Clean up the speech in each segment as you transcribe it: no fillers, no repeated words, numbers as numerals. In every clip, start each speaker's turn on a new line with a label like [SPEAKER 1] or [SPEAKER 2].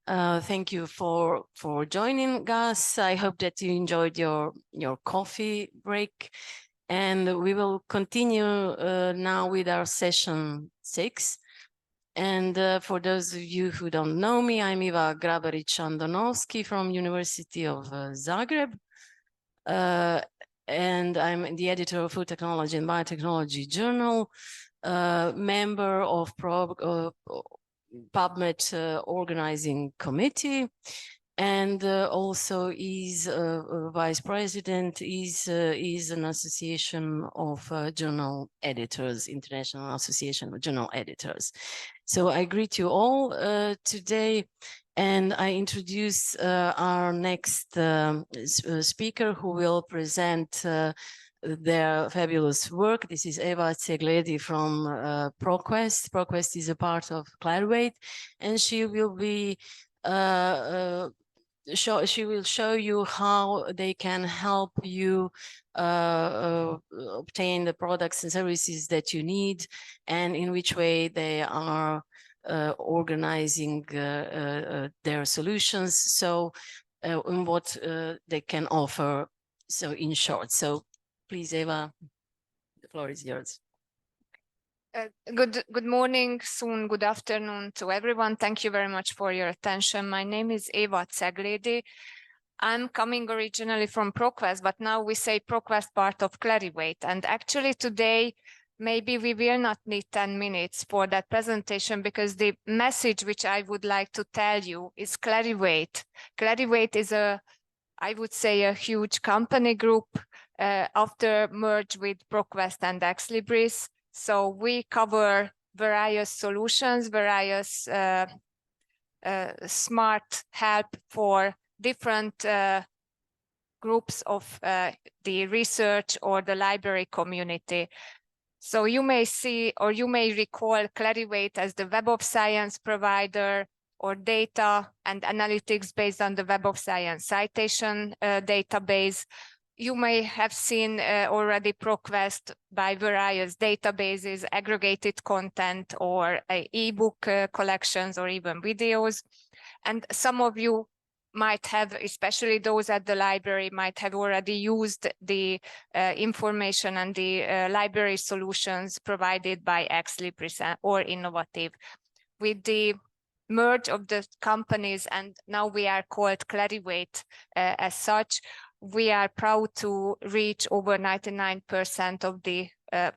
[SPEAKER 1] Thank you for joining us. I hope that you enjoyed your coffee break, and we will continue now with our session 6. And for those of you who don't know me, I'm Iva Grabarić Andonovski from University of Zagreb, and I'm the editor of Food Technology and Biotechnology Journal, member of PubMet organizing committee, and also is vice president, is an association of journal editors, International Association of Journal Editors. So I greet you all today, and I introduce our next speaker who will present their fabulous work. This is Eva Czegledi from ProQuest. ProQuest is a part of Clarivate, and she will be she will show you how they can help you obtain the products and services that you need, and in which way they are organizing their solutions, so and what they can offer, so in short. So please, Eva, the floor is yours.
[SPEAKER 2] Good morning, soon good afternoon to everyone. Thank you very much for your attention. My name is Eva Czegledi. I'm coming originally from ProQuest, but now we say ProQuest part of Clarivate. And actually today, maybe we will not need 10 minutes for that presentation, because the message which I would like to tell you is Clarivate. Clarivate is I would say, a huge company group after merge with ProQuest and Exlibris. So we cover various solutions, various smart help for different groups of the research or the library community. So you may see, or you may recall Clarivate as the Web of Science provider, or data and analytics based on the Web of Science citation database. You may have seen already ProQuest by various databases, aggregated content, or ebook collections, or even videos. And some of you might have, especially those at the library, might have already used the information and the library solutions provided by Exlibris or Innovative. With the merge of the companies, and now we are called Clarivate as such, we are proud to reach over 99% of the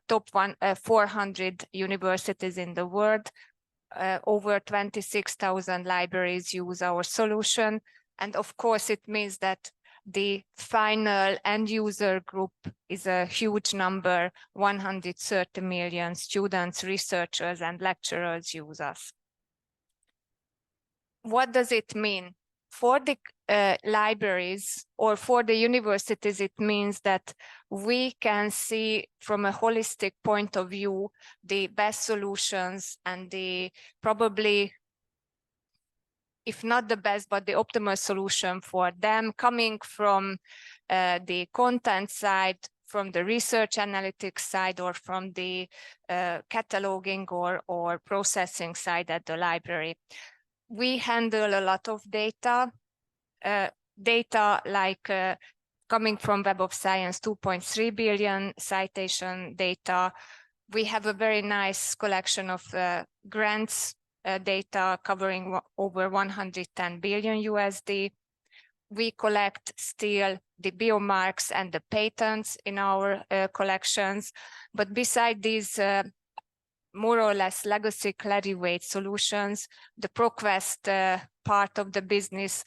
[SPEAKER 2] top 400 universities in the world. Over 26,000 libraries use our solution. And of course, it means that the final end user group is a huge number. 130 million students, researchers, and lecturers use us. What does it mean? For the libraries or for the universities, it means that we can see from a holistic point of view the best solutions and the probably, if not the best, but the optimal solution for them, coming from the content side, from the research analytics side, or from the cataloging or processing side at the library. We handle a lot of data, like coming from Web of Science, 2.3 billion citation data. We have a very nice collection of grants data covering over 110 billion USD. We collect still the biomarks and the patents in our collections. But beside these more or less legacy Clarivate solutions, the ProQuest part of the business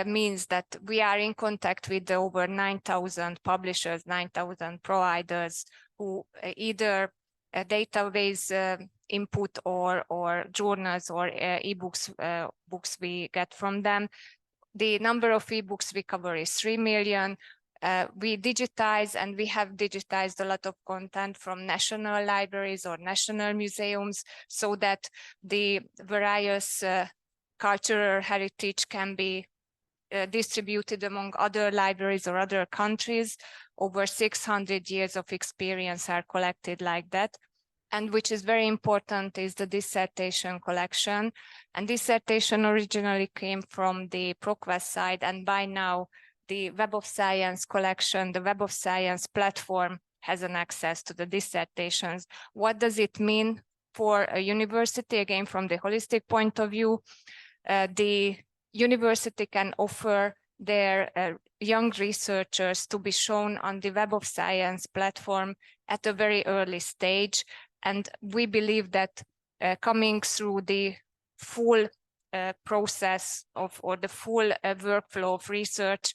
[SPEAKER 2] means that we are in contact with over 9,000 publishers, 9,000 providers, who either database input or journals or ebooks books we get from them. The number of ebooks we cover is 3 million. We digitize, and we have digitized a lot of content from national libraries or national museums, so that the various cultural heritage can be distributed among other libraries or other countries. Over 600 years of experience are collected like that. and which is very important is the dissertation collection. And dissertation originally came from the ProQuest side, and by now the Web of Science collection, the Web of Science platform has an access to the dissertations. What does it mean for a university? Again, from the holistic point of view, the university can offer their young researchers to be shown on the Web of Science platform at a very early stage. And we believe that coming through the full process of, or the full workflow of research,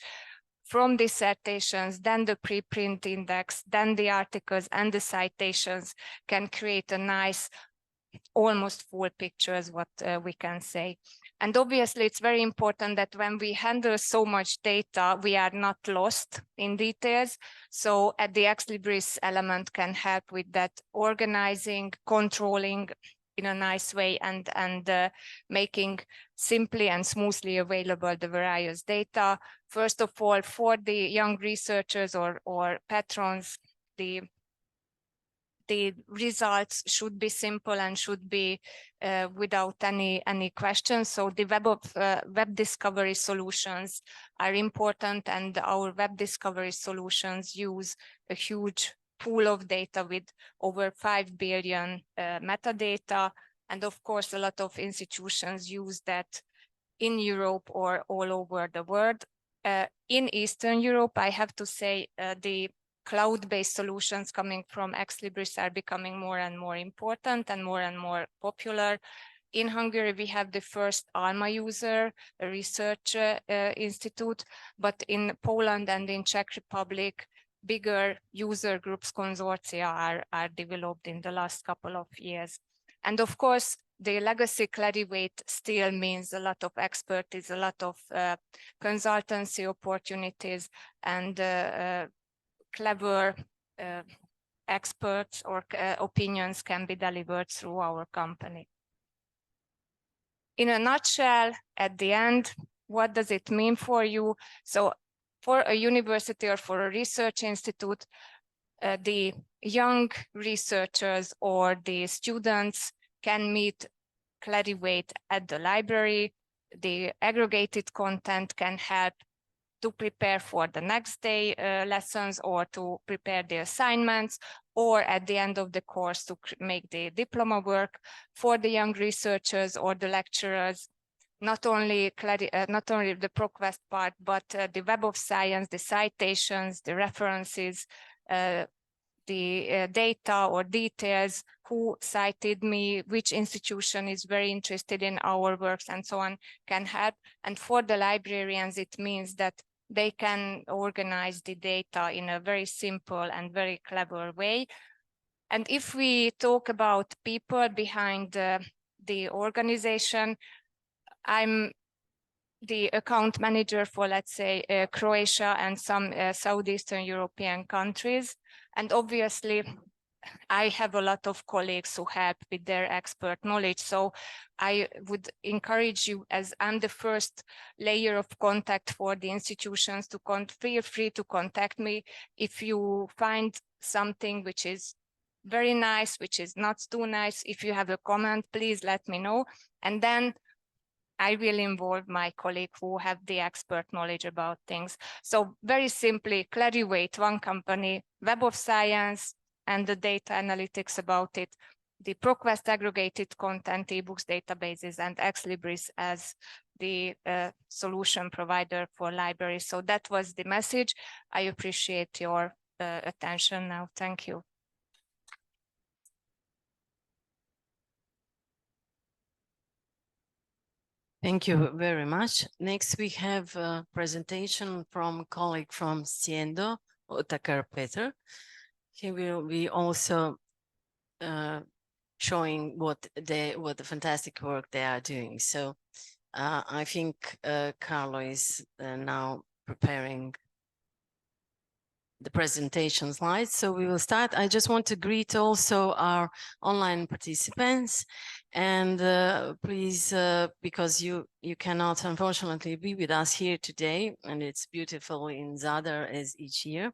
[SPEAKER 2] from dissertations, then the preprint index, then the articles and the citations, can create a nice, almost full picture is what we can say. And obviously it's very important that when we handle so much data, we are not lost in details. So at the Ex Libris element can help with that organizing, controlling in a nice way, and making simply and smoothly available the various data. First of all, for the young researchers or patrons, the results should be simple and should be without any questions. So the web discovery solutions are important, and our web discovery solutions use a huge pool of data with over 5 billion metadata. And of course, a lot of institutions use that in Europe or all over the world. In Eastern Europe, I have to say the cloud-based solutions coming from Ex Libris are becoming more and more important and more popular. In Hungary, we have the first ALMA user, a research institute, but in Poland and in Czech Republic, bigger user groups consortia are developed in the last couple of years. And of course, the legacy Clarivate still means a lot of expertise, a lot of consultancy opportunities, and clever experts or opinions can be delivered through our company. In a nutshell, at the end, what does it mean for you? So for a university or for a research institute, the young researchers or the students can meet Clarivate at the library. The aggregated content can help to prepare for the next day lessons, or to prepare the assignments, or at the end of the course to make the diploma work. For the young researchers or the lecturers, not only the ProQuest part, but the Web of Science, the citations, the references, the data or details, who cited me, which institution is very interested in our works, and so on, can help. And for the librarians, it means that they can organize the data in a very simple and very clever way. And if we talk about people behind the organization, I'm the account manager for, let's say, Croatia and some Southeastern European countries. And obviously, I have a lot of colleagues who help with their expert knowledge. So I would encourage you, as I'm the first layer of contact for the institutions, to feel free to contact me if you find something which is very nice, which is not too nice. If you have a comment, please let me know. And then I will involve my colleague who have the expert knowledge about things. So very simply, Clarivate, one company, Web of Science, and the data analytics about it, the ProQuest aggregated content, ebooks, databases, and Ex Libris as the solution provider for libraries. So that was the message. I appreciate your attention now. Thank you.
[SPEAKER 1] Thank you very much. Next, we have a presentation from a colleague from Sciendo, Otakar Petr. He will be also showing what the fantastic work they are doing. So I think Carlo is now preparing the presentation slides. So we will start. I just want to greet also our online participants, and please, because you cannot unfortunately be with us here today, and it's beautiful in Zadar as each year.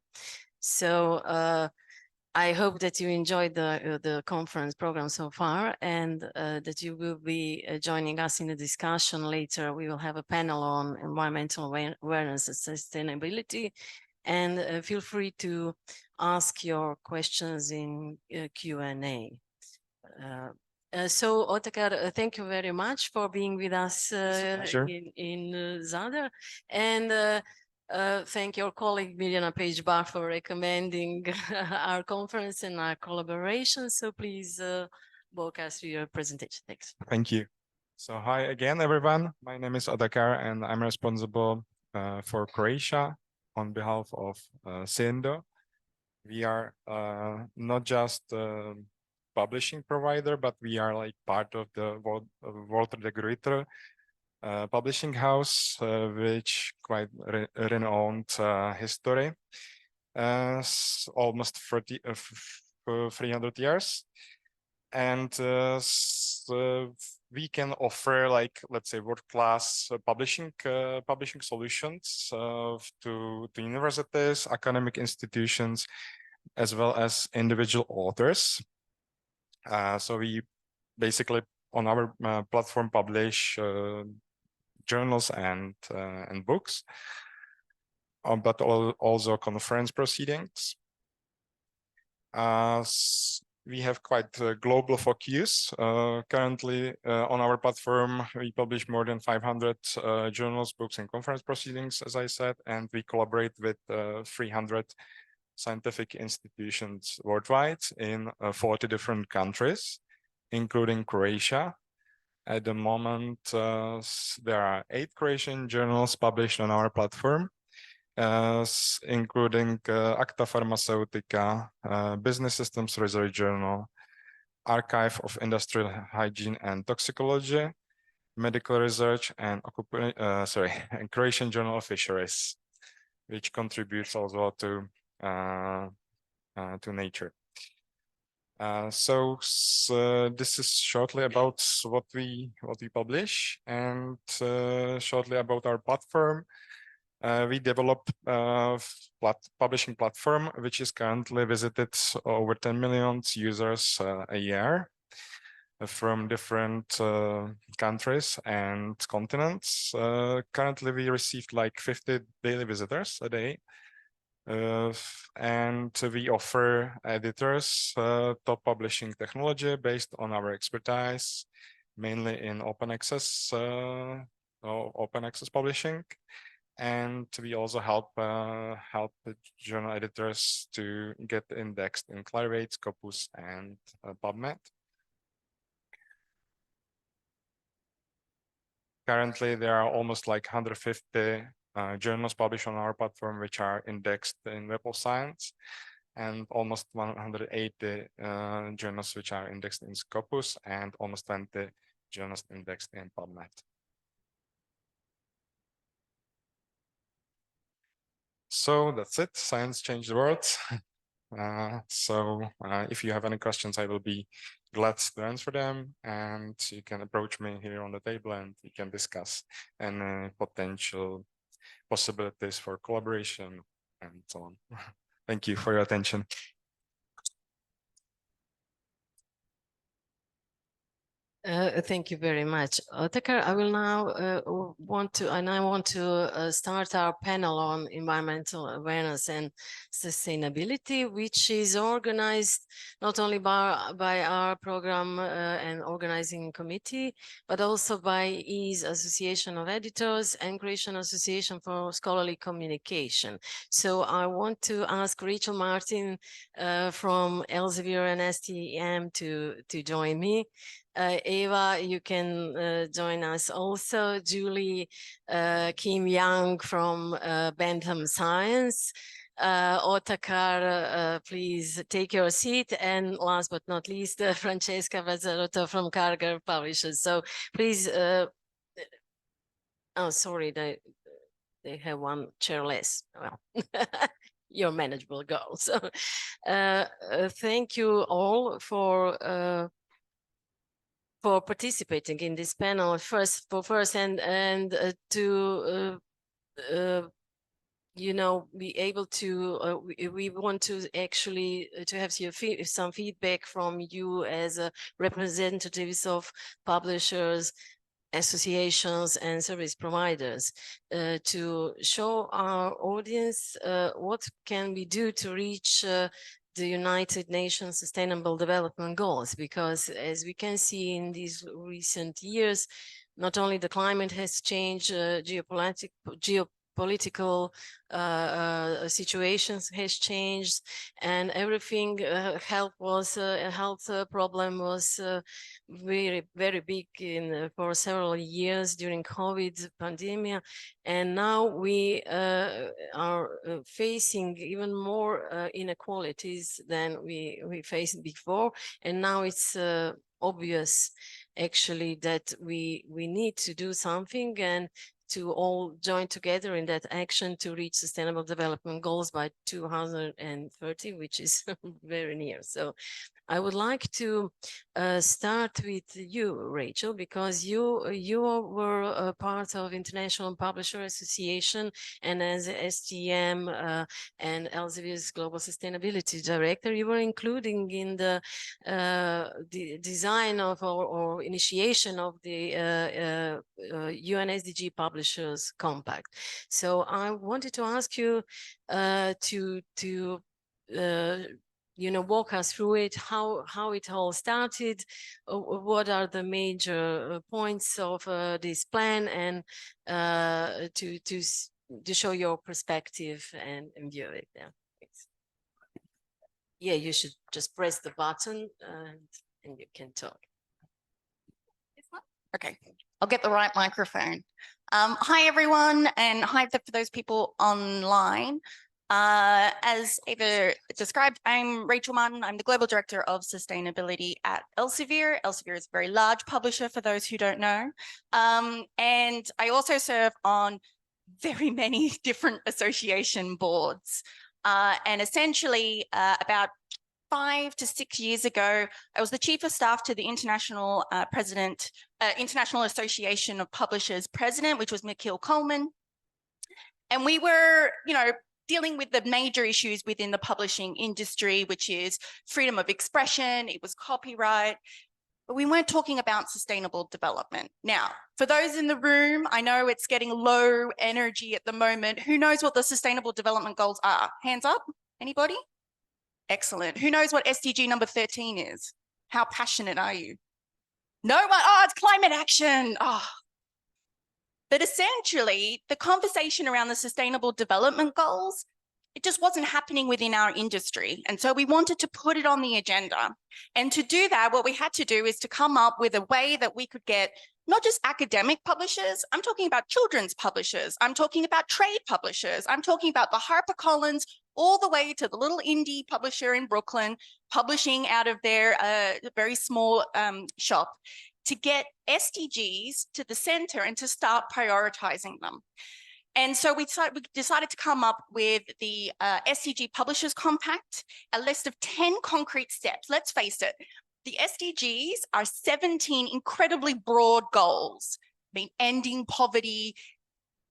[SPEAKER 1] So I hope that you enjoyed the conference program so far, and that you will be joining us in the discussion later. We will have a panel on environmental awareness and sustainability, and feel free to ask your questions in Q&A. So Otakar, thank you very much for being with us in Zadar, and thank your colleague Mirjana Page-Bar for recommending our conference and our collaboration. So please walk us through your presentation. Thanks.
[SPEAKER 3] Thank you. So hi again, everyone. My name is Otakar, and I'm responsible for Croatia on behalf of Sciendo. We are not just a publishing provider, but we are like part of the Walter de Gruyter publishing house, which quite renowned history, almost 300 years. And so we can offer, like, let's say, world-class publishing solutions to universities, academic institutions, as well as individual authors. So we basically on our platform publish journals and books, but also conference proceedings. We have quite a global focus. Currently on our platform, we publish more than 500 journals, books, and conference proceedings, as I said, and we collaborate with 300 scientific institutions worldwide in 40 different countries, including Croatia. At the moment, there are 8 Croatian journals published on our platform, including Acta Pharmaceutica, Business Systems Research Journal, Archive of Industrial Hygiene and Toxicology, Medical Research, and Croatian Journal of Fisheries, which contributes also to nature. So this is shortly about what we publish, and shortly about our platform. We develop a publishing platform which is currently visited over 10 million users a year from different countries and continents. Currently, we received like 50 daily visitors a day. And we offer editors top publishing technology based on our expertise, mainly in open access publishing. And we also help the journal editors to get indexed in Clarivate, Scopus, and PubMed. Currently, there are almost like 150 journals published on our platform, which are indexed in Web of Science, and almost 180 journals which are indexed in Scopus, and almost 20 journals indexed in PubMed. So that's it. Science changed the world. If you have any questions, I will be glad to answer them, and you can approach me here on the table and we can discuss any potential possibilities for collaboration and so on. Thank you for your attention.
[SPEAKER 1] Thank you very much, Otakar. I will now want to start our panel on environmental awareness and sustainability, which is organized not only by our program and organizing committee, but also by EASE Association of Editors and Croatian Association for Scholarly Communication. So I want to ask Rachel Martin from Elsevier and STM to join me. Eva, you can join us also. Julie, Kim Young from Bentham Science. Otakar, please take your seat. And last but not least, Francesca Brazzorotto from Karger Publishers. So please, oh, sorry, they have one chair less. Well, you're manageable, girl. So thank you all for participating in this panel and to you know, be able to, we want to actually to have some feedback from you as representatives of publishers, associations and service providers, to show our audience what can we do to reach the United Nations Sustainable Development Goals, because as we can see in these recent years, not only the climate has changed, geopolitical situations has changed, and everything. Health problem was very big for several years during COVID pandemic, and now we are facing even more inequalities than we faced before, and now it's obvious actually that we need to do something and to all join together in that action to reach Sustainable Development Goals by 2030, which is very near. So I would like to start with you, Rachel, because you were a part of International Publisher Association, and as STM and Elsevier's Global Sustainability Director, you were including in the design of or initiation of the UN SDG Publishers Compact. So I wanted to ask you to you know, walk us through it, how it all started, what are the major points of this plan, and to show your perspective and view it. Yeah, thanks. Yeah, you should just press the button and you can talk.
[SPEAKER 4] Okay, I'll get the right microphone. Hi, everyone, and hi for those people online. As Eva described, I'm Rachel Martin. I'm the Global Director of Sustainability at Elsevier. Elsevier is a very large publisher for those who don't know. And I also serve on very many different association boards. And essentially, about 5 to 6 years ago, I was the Chief of Staff to the International International Association of Publishers President, which was Mikhail Coleman. And we were, you know, dealing with the major issues within the publishing industry, which is freedom of expression, it was copyright, but we weren't talking about sustainable development. Now, for those in the room, I know it's getting low energy at the moment. Who knows what the Sustainable Development Goals are? Hands up, anybody? Excellent. Who knows what SDG number 13 is? How passionate are you? No one? Oh, it's climate action. Oh. But essentially, the conversation around the Sustainable Development Goals, it just wasn't happening within our industry. And so we wanted to put it on the agenda. And to do that, what we had to do is to come up with a way that we could get not just academic publishers, I'm talking about children's publishers, I'm talking about trade publishers, I'm talking about the HarperCollins, all the way to the little indie publisher in Brooklyn, publishing out of their very small shop, to get SDGs to the center and to start prioritizing them. And so we decided to come up with the SDG Publishers Compact, a list of 10 concrete steps. Let's face it, the SDGs are 17 incredibly broad goals. I mean, ending poverty,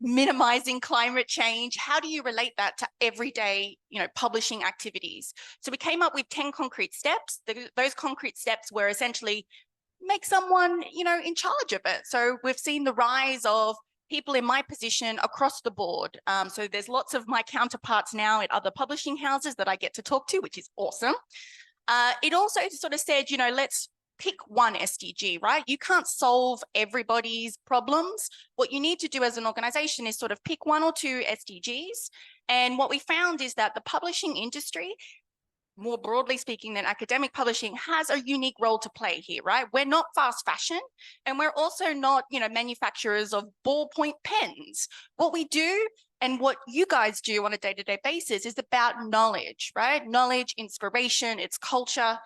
[SPEAKER 4] minimizing climate change. How do you relate that to everyday, you know, publishing activities? So we came up with 10 concrete steps. Those concrete steps were essentially make someone, you know, in charge of it. So we've seen the rise of people in my position across the board. So there's lots of my counterparts now at other publishing houses that I get to talk to, which is awesome. It also sort of said, you know, let's pick one SDG, right? You can't solve everybody's problems. What you need to do as an organization is sort of pick 1 or 2 SDGs. And what we found is that the publishing industry, more broadly speaking than academic publishing, has a unique role to play here, right? We're not fast fashion, and we're also not, you know, manufacturers of ballpoint pens. What we do and what you guys do on a day-to-day basis is about knowledge, right? Knowledge, inspiration, it's culture.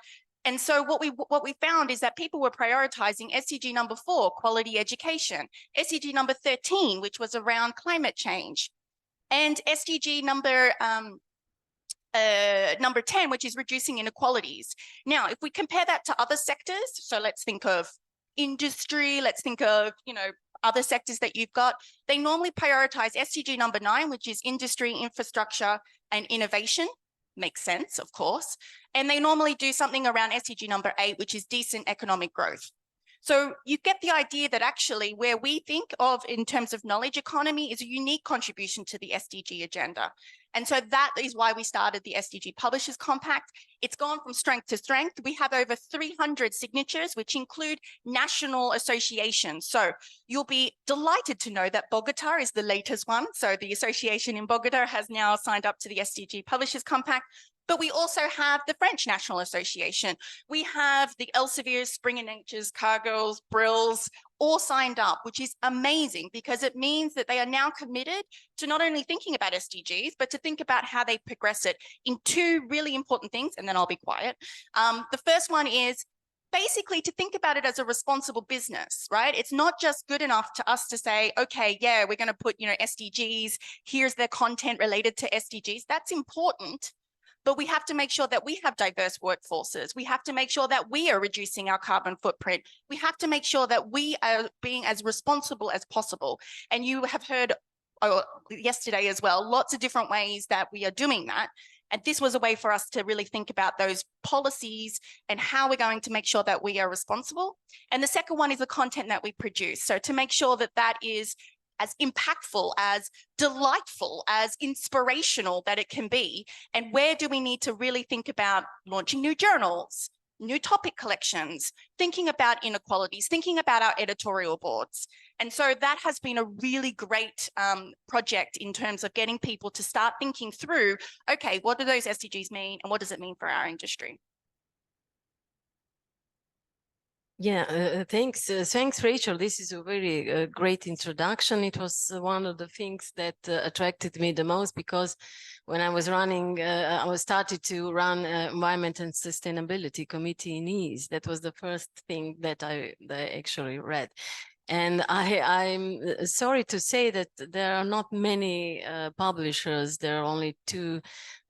[SPEAKER 4] And so what we found is that people were prioritizing SDG number 4, quality education, SDG number 13, which was around climate change, and SDG number 10, which is reducing inequalities. Now, if we compare that to other sectors, so let's think of industry, let's think of, you know, other sectors that you've got, they normally prioritize SDG number 9, which is industry, infrastructure, and innovation. Makes sense, of course. And they normally do something around SDG number 8, which is decent economic growth. So you get the idea that actually where we think of in terms of knowledge economy is a unique contribution to the SDG agenda. And so that is why we started the SDG Publishers Compact. It's gone from strength to strength. We have over 300 signatures, which include national associations. So you'll be delighted to know that Bogota is the latest one. So the association in Bogota has now signed up to the SDG Publishers Compact. But we also have the French National Association. We have the Elsevier, Springer Natures, Karger, Brills, all signed up, which is amazing because it means that they are now committed to not only thinking about SDGs, but to think about how they progress it in 2 really important things, and then I'll be quiet. The first one is basically to think about it as a responsible business, right? It's not just good enough to us to say, okay, yeah, we're going to put, SDGs, here's the content related to SDGs. That's important. But we have to make sure that we have diverse workforces. We have to make sure that we are reducing our carbon footprint. We have to make sure that we are being as responsible as possible. And you have heard yesterday as well, lots of different ways that we are doing that. And this was a way for us to really think about those policies and how we're going to make sure that we are responsible. And the second one is the content that we produce. So to make sure that that is as impactful, as delightful, as inspirational that it can be. And where do we need to really think about launching new journals, new topic collections, thinking about inequalities, thinking about our editorial boards. And so that has been a really great project in terms of getting people to start thinking through, okay, what do those SDGs mean and what does it mean for our industry?
[SPEAKER 1] Yeah, thanks. Thanks, Rachel. This is a very great introduction. It was one of the things that attracted me the most because when I was running, I started to run Environment and Sustainability Committee in EASE. That was the first thing that I actually read. And I'm sorry to say that there are not many publishers. There are only 2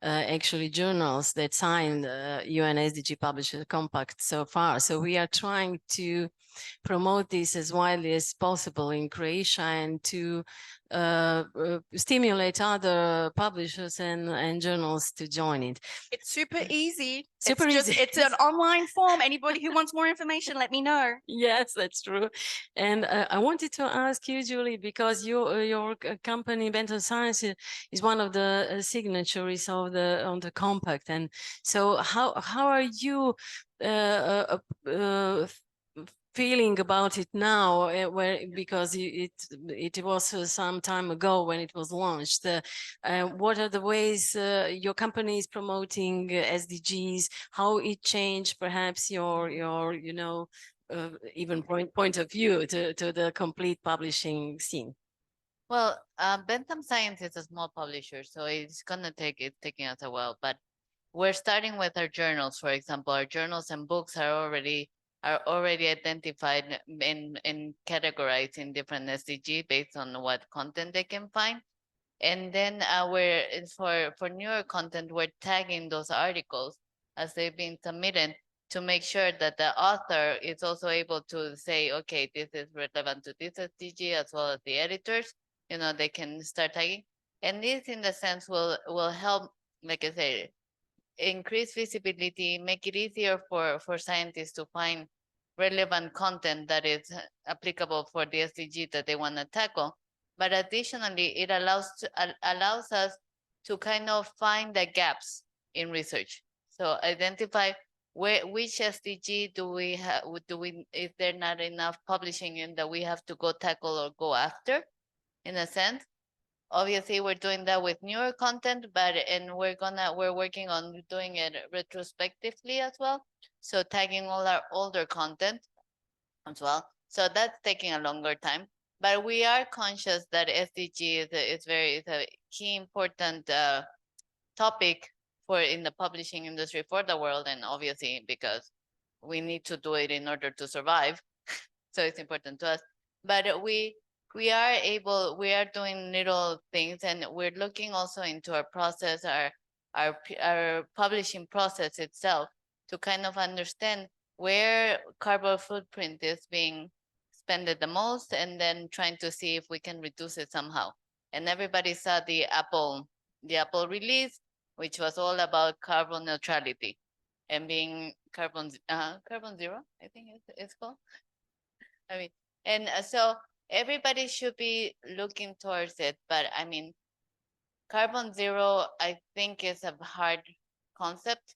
[SPEAKER 1] actually journals that signed UN SDG Publishers Compact so far. So we are trying to promote this as widely as possible in Croatia and to stimulate other publishers and journals to join it.
[SPEAKER 4] It's super easy.
[SPEAKER 1] Super easy.
[SPEAKER 4] It's an online form. Anybody who wants more information, let me know.
[SPEAKER 1] Yes, that's true. And I wanted to ask you, Julie, because your company, Bentham Science, is one of the signatories of the compact. And so how are you feeling about it now, because it was some time ago when it was launched? What are the ways your company is promoting SDGs? How it changed perhaps your even point of view to the complete publishing scene?
[SPEAKER 5] Well, Bentham Science is a small publisher, so it's taking us a while. But we're starting with our journals. For example, our journals and books are already identified and categorized in different SDG based on what content they can find. And then for newer content, we're tagging those articles as they've been submitted to make sure that the author is also able to say, okay, this is relevant to this SDG, as well as the editors. They can start tagging. And this, in the sense, will help, like I said, increase visibility, make it easier for scientists to find relevant content that is applicable for the SDG that they want to tackle. But additionally, it allows us to kind of find the gaps in research. So identify which SDG do we have, is there not enough publishing in that we have to go tackle or go after, in a sense. Obviously, we're doing that with newer content, and we're working on doing it retrospectively as well. So tagging all our older content as well. So that's taking a longer time. But we are conscious that SDG is a key important topic in the publishing industry for the world, and obviously because we need to do it in order to survive. So it's important to us. But we are doing little things, and we're looking also into our process, our publishing process itself, to kind of understand where carbon footprint is being spend it the most, and then trying to see if we can reduce it somehow. And everybody saw the Apple release, which was all about carbon neutrality and being carbon zero, I think it's called. I mean, and so everybody should be looking towards it, but I mean, carbon zero, I think, is a hard concept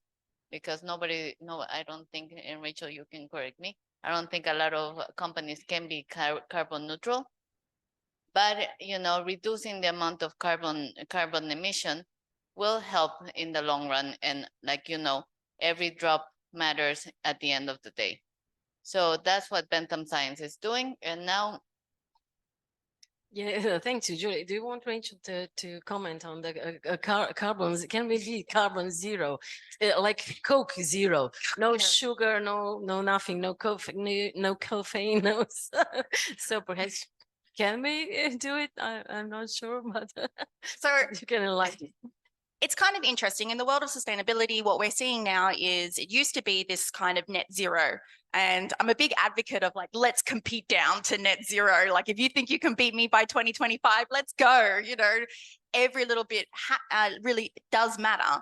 [SPEAKER 5] because I don't think, and Rachel, you can correct me, I don't think a lot of companies can be carbon neutral. But, you know, reducing the amount of carbon emission will help in the long run. And like, you know, every drop matters at the end of the day. So that's what Bentham Science is doing. And now,
[SPEAKER 1] yeah, thank you, Julie. Do you want Rachel to comment on the carbons? Can we be carbon zero, like Coke zero? No sugar, no nothing, no caffeine, no caffeine, no. So perhaps can we do it? I'm not sure, but
[SPEAKER 4] So
[SPEAKER 1] you can enlighten.
[SPEAKER 4] it's kind of interesting. In the world of sustainability, what we're seeing now is it used to be this kind of net zero. And I'm a big advocate of like, let's compete down to net zero. Like, if you think you can beat me by 2025, let's go. You know, every little bit really does matter.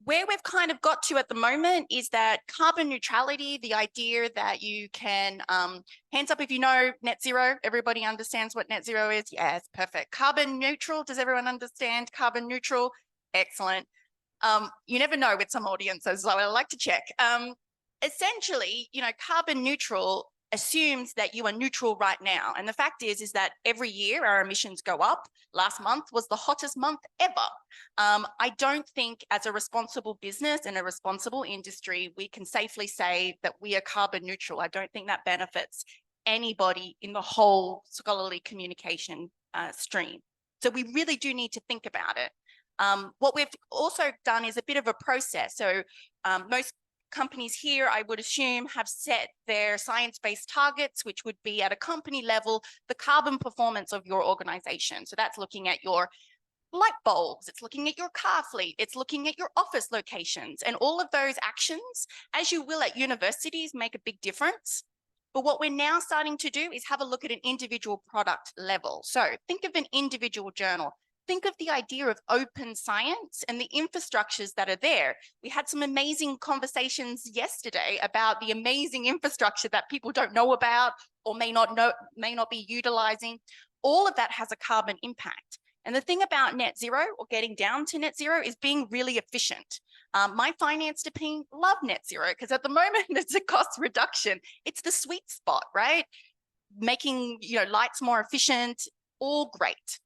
[SPEAKER 4] Where we've kind of got to at the moment is that carbon neutrality, the idea that you can, hands up if you know net zero, everybody understands what net zero is? Yes, perfect. Carbon neutral, does everyone understand carbon neutral? Excellent. You never know with some audiences, so I like to check. Essentially, you know, carbon neutral assumes that you are neutral right now. And the fact is that every year our emissions go up. Last month was the hottest month ever. I don't think as a responsible business and a responsible industry, we can safely say that we are carbon neutral. I don't think that benefits anybody in the whole scholarly communication stream. So we really do need to think about it. What we've also done is a bit of a process. So most companies here, I would assume, have set their science-based targets, which would be at a company level, the carbon performance of your organization. So that's looking at your light bulbs, it's looking at your car fleet, it's looking at your office locations, and all of those actions, as you will at universities, make a big difference. But what we're now starting to do is have a look at an individual product level. So think of an individual journal. Think of the idea of open science and the infrastructures that are there. We had some amazing conversations yesterday about the amazing infrastructure that people don't know about or may not be utilizing. All of that has a carbon impact. And the thing about net zero or getting down to net zero is being really efficient. My finance team love net zero because at the moment it's a cost reduction. It's the sweet spot, right? Making, you know, lights more efficient, all great.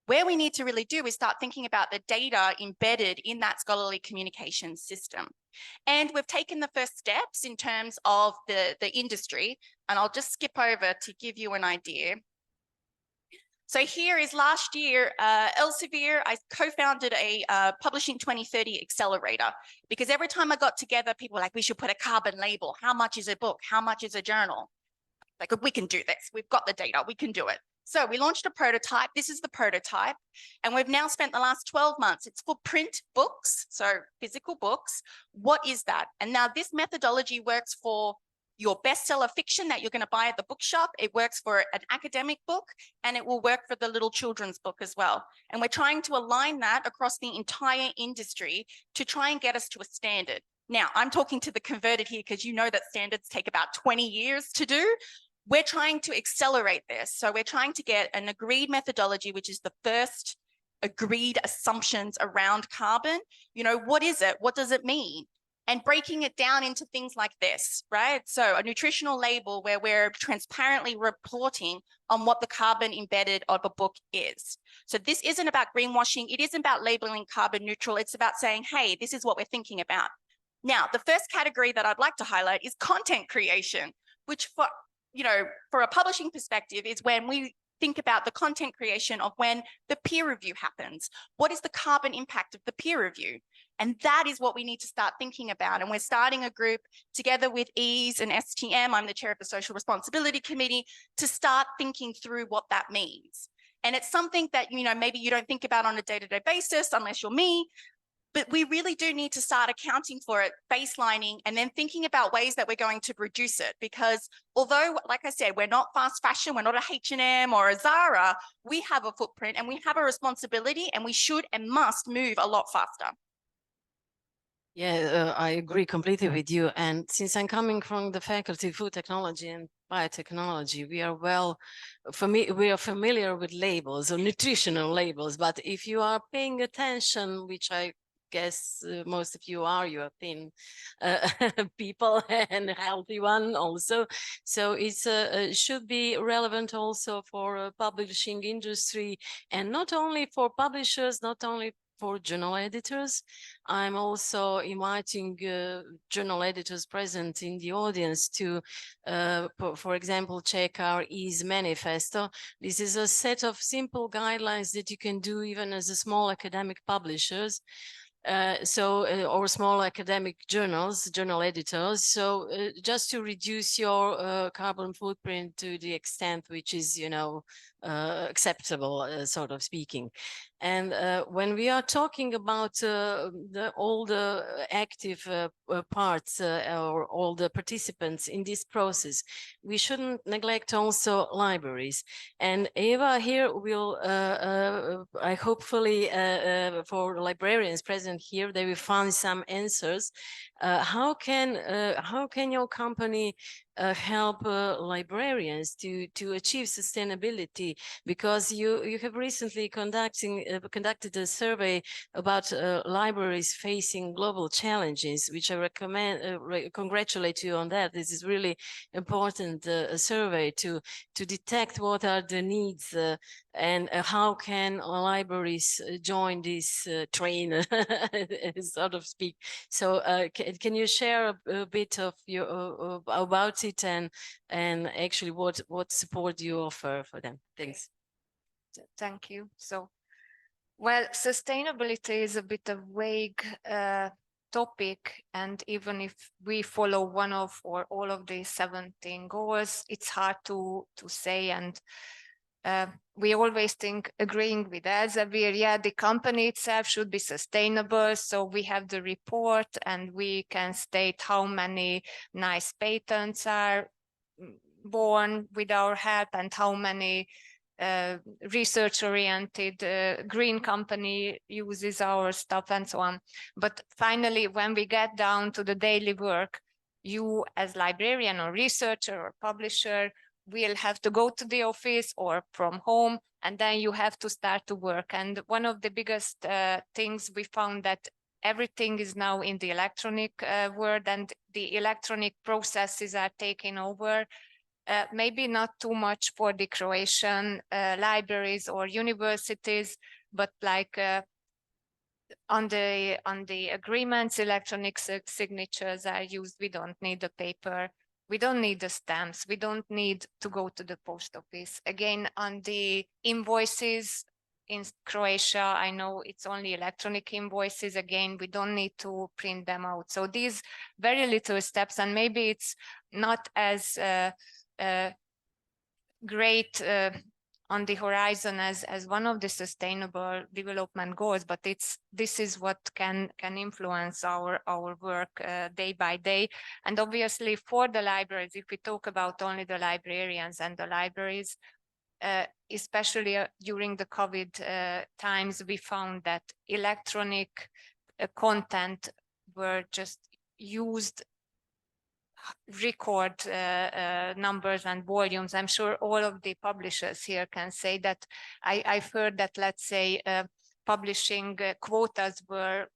[SPEAKER 4] Where we need to really do is start thinking about the data embedded in that scholarly communication system. And we've taken the first steps in terms of the industry, and I'll just skip over to give you an idea. So here is last year, Elsevier, I co-founded a Publishing 2030 accelerator, because every time I got together, people were like, we should put a carbon label. How much is a book? How much is a journal? Like, we can do this. We've got the data. We can do it. So we launched a prototype. This is the prototype. And we've now spent the last 12 months. It's for print books, so physical books. What is that? And now this methodology works for your bestseller fiction that you're going to buy at the bookshop. It works for an academic book, and it will work for the little children's book as well. And we're trying to align that across the entire industry to try and get us to a standard. Now, I'm talking to the converted here because you know that standards take about 20 years to do. We're trying to accelerate this. So we're trying to get an agreed methodology, which is the first agreed assumptions around carbon. You know, what is it? What does it mean? And breaking it down into things like this, right? So a nutritional label where we're transparently reporting on what the carbon embedded of a book is. So this isn't about greenwashing. It isn't about labeling carbon neutral. It's about saying, hey, this is what we're thinking about. Now, the first category that I'd like to highlight is content creation, which for a publishing perspective is when we think about the content creation of when the peer review happens. What is the carbon impact of the peer review? And that is what we need to start thinking about. And we're starting a group together with EASE and STM, I'm the chair of the Social Responsibility Committee, to start thinking through what that means. And it's something that, maybe you don't think about on a day-to-day basis unless you're me, But we really do need to start accounting for it, baselining, and then thinking about ways that we're going to reduce it. Because although, like I said, we're not fast fashion, we're not a H&M or a Zara, we have a footprint and we have a responsibility, and we should and must move a lot faster.
[SPEAKER 1] Yeah, I agree completely with you. And since I'm coming from the Faculty of Food Technology and Biotechnology, we are familiar with labels or nutritional labels. But if you are paying attention, which I guess most of you are thin people and healthy one also. So it's should be relevant also for publishing industry, and not only for publishers, not only for journal editors. I'm also inviting journal editors present in the audience to, for example, check our EASE manifesto. This is a set of simple guidelines that you can do even as a small academic publishers. Or small academic journals, journal editors. So just to reduce your carbon footprint to the extent which is, acceptable, sort of speaking. And when we are talking about all the active parts or all the participants in this process, we shouldn't neglect also libraries. And Eva here will, I hopefully for librarians present here, they will find some answers. How can your company help librarians to achieve sustainability? Because you have recently conducted a survey about libraries facing global challenges, which I congratulate you on that. This is really important survey to detect what are the needs and how can libraries join this train, so to speak. So can you share a bit of your about it and actually what support you offer for them? Thanks.
[SPEAKER 2] Thank you. So, well, sustainability is a bit of vague topic, and even if we follow one of or all of the 17 goals, it's hard to say. And we always think, agreeing with Elsevier, yeah, the company itself should be sustainable. So we have the report and we can state how many nice patents are born with our help and how many research-oriented green company uses our stuff and so on. But finally, when we get down to the daily work, you as librarian or researcher or publisher will have to go to the office or from home, and then you have to start to work. And one of the biggest things we found that everything is now in the electronic world, and the electronic processes are taking over. Maybe not too much for the Croatian libraries or universities, but like on the agreements, electronic signatures are used. We don't need the paper. We don't need the stamps. We don't need to go to the post office. Again, on the invoices in Croatia, I know it's only electronic invoices. Again, we don't need to print them out. So these very little steps, and maybe it's not as great on the horizon as one of the sustainable development goals, but this is what can influence our work day by day. And obviously for the libraries, if we talk about only the librarians and the libraries, especially during the COVID times, we found that electronic content were just used record numbers and volumes. I'm sure all of the publishers here can say that. I've heard that, let's say, publishing quotas were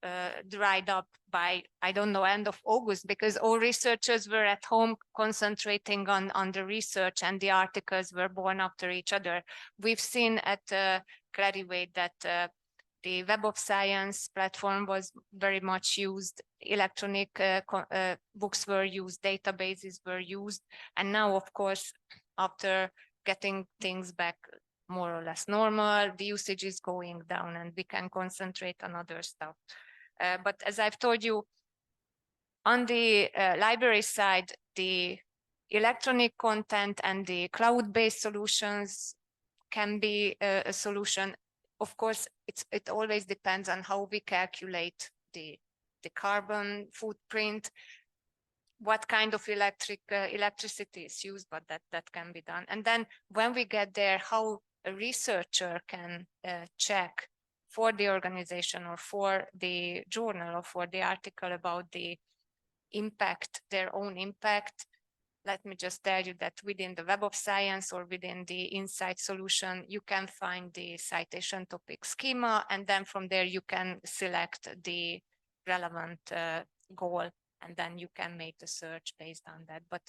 [SPEAKER 2] dried up by, I don't know, end of August, because all researchers were at home concentrating on the research, and the articles were born after each other. We've seen at Clarivate that the Web of Science platform was very much used. Electronic books were used, databases were used. And now, of course, after getting things back more or less normal, the usage is going down and we can concentrate on other stuff. But as I've told you, on the library side, the electronic content and the cloud-based solutions can be a solution. Of course, it always depends on how we calculate the carbon footprint, what kind of electricity is used, but that can be done. And then when we get there, how a researcher can check for the organization or for the journal or for the article about the impact, their own impact. Let me just tell you that within the Web of Science or within the Insight solution, you can find the citation topic schema, and then from there you can select the relevant goal, and then you can make the search based on that. But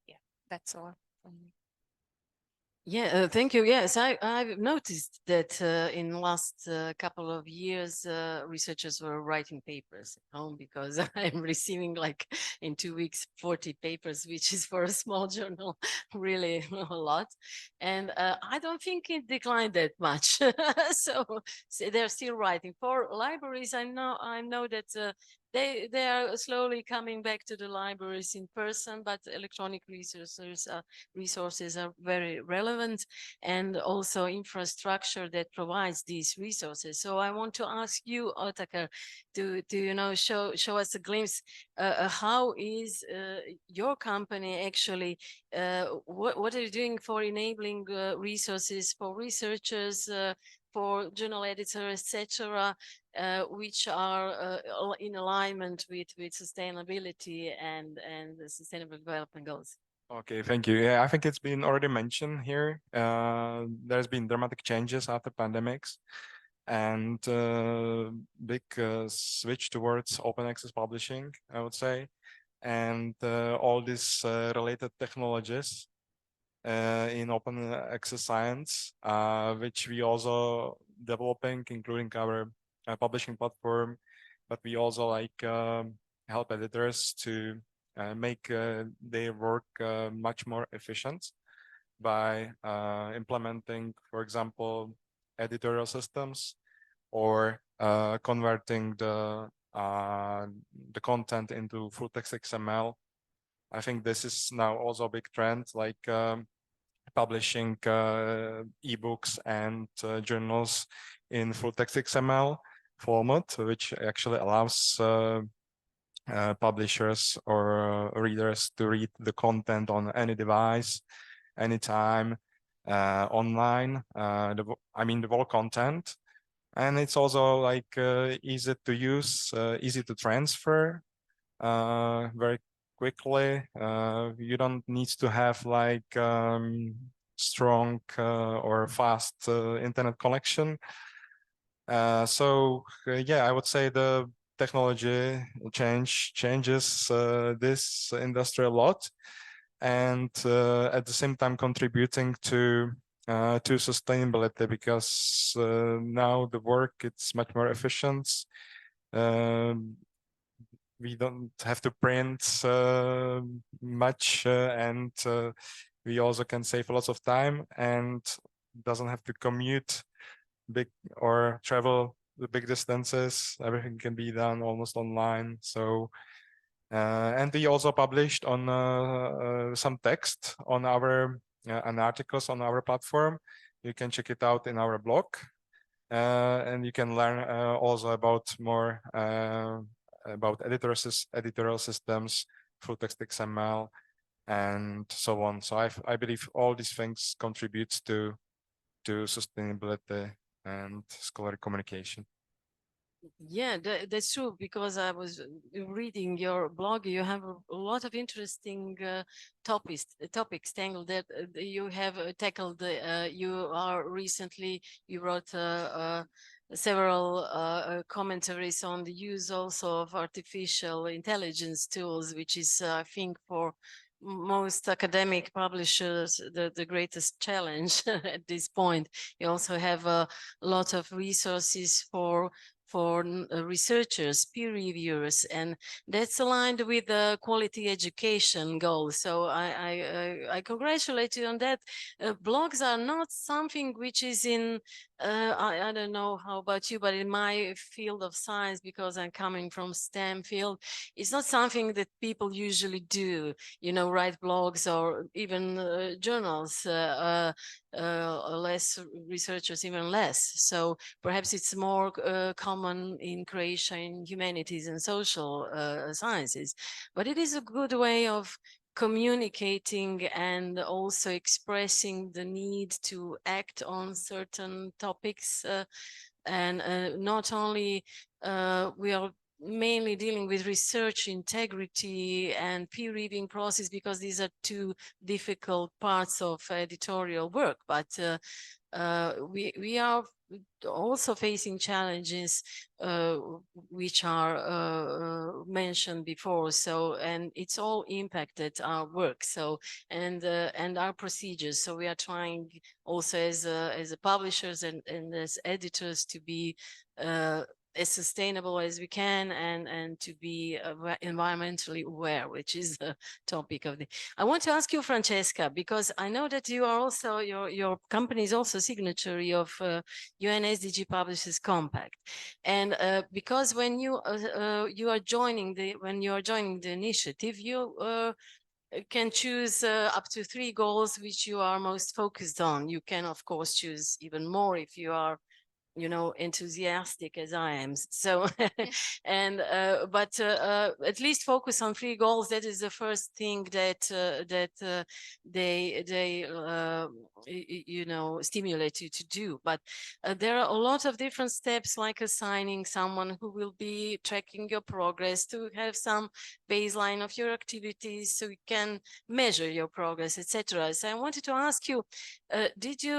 [SPEAKER 2] yeah, that's all from me.
[SPEAKER 1] Yeah, thank you. Yes, I've noticed that in the last couple of years, researchers were writing papers at home, because I'm receiving like in 2 weeks 40 papers, which is for a small journal really a lot. And I don't think it declined that much. So they're still writing. For libraries, I know that they are slowly coming back to the libraries in person, but electronic resources are very relevant, and also infrastructure that provides these resources. So I want to ask you, Otakar, to show us a glimpse. How is your company actually? What are you doing for enabling resources for researchers? For journal editors, etc., which are in alignment with sustainability and the sustainable development goals.
[SPEAKER 3] Okay, thank you. Yeah, I think it's been already mentioned here. There's been dramatic changes after pandemics, and big switch towards open access publishing, I would say, and all these related technologies in open access science, which we also developing, including our publishing platform, but we also help editors to make their work much more efficient by implementing, for example, editorial systems, or converting the content into full text XML. I think this is now also a big trend, like publishing ebooks and journals in full text XML format, which actually allows publishers or readers to read the content on any device, anytime, online. The whole content, and it's also like easy to use, easy to transfer, very quickly. You don't need to have like strong or fast internet connection. So yeah, I would say the technology changes this industry a lot, and at the same time contributing to sustainability, because now the work, it's much more efficient. We don't have to print much, and we also can save lots of time, and doesn't have to commute big or travel the big distances. Everything can be done almost online. So and we also published on some text on our and articles on our platform. You can check it out in our blog, and you can learn also about more about editorial systems, full text XML, and so on. So I believe all these things contributes to sustainability and scholarly communication.
[SPEAKER 1] Yeah, that's true, because I was reading your blog. You have a lot of interesting topics tangled that you have tackled. You wrote several commentaries on the use also of artificial intelligence tools, which is, I think, for most academic publishers the greatest challenge at this point. You also have a lot of resources for researchers, peer reviewers, and that's aligned with the quality education goal. So I congratulate you on that. Blogs are not something which is in, I don't know how about you, but in my field of science, because I'm coming from STEM field, it's not something that people usually do, write blogs or even journals. Less researchers, even less. So perhaps it's more common common in Croatia in humanities and social sciences, but it is a good way of communicating and also expressing the need to act on certain topics. And not only we are mainly dealing with research integrity and peer reviewing process, because these are two difficult parts of editorial work, but we are also facing challenges which are mentioned before. So, and it's all impacted our work. So, and our procedures. So we are trying also as publishers and as editors to be as sustainable as we can, and to be environmentally aware, which is the topic of the. I want to ask you, Francesca, because I know that you are also, your company is also signatory of UN SDG Publishers Compact, and because when you are joining the initiative, you can choose up to 3 goals which you are most focused on. You can of course choose even more if you are, you know, enthusiastic as I am. So, and but at least focus on 3 goals. That is the first thing that they you know, stimulate you to do. But there are a lot of different steps, like assigning someone who will be tracking your progress, to have some baseline of your activities so you can measure your progress, etc. So I wanted to ask you, did you,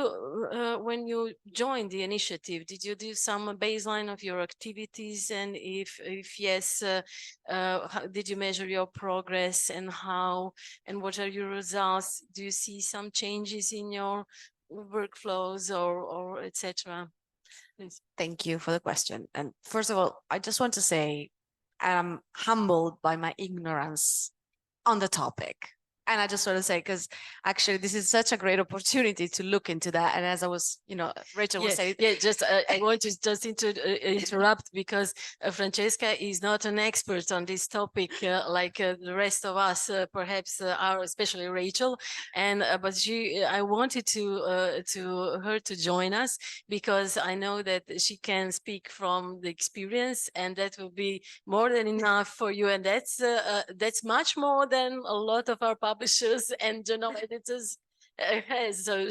[SPEAKER 1] when you joined the initiative, did you do some baseline of your activities? And if yes, how did you measure your progress, and how, and what are your results? Do you see some changes in your workflows or etc.? Please.
[SPEAKER 6] Thank you for the question. And first of all, I just want to say I'm humbled by my ignorance on the topic. And I just want to say, because actually this is such a great opportunity to look into that. And as I was, you know, Rachel was saying.
[SPEAKER 1] Yeah, just I want to just interrupt, because Francesca is not an expert on this topic like the rest of us, perhaps are, especially Rachel. And but I wanted to her to join us, because I know that she can speak from the experience, and that will be more than enough for you. And that's much more than a lot of our publishers and journal editors has. So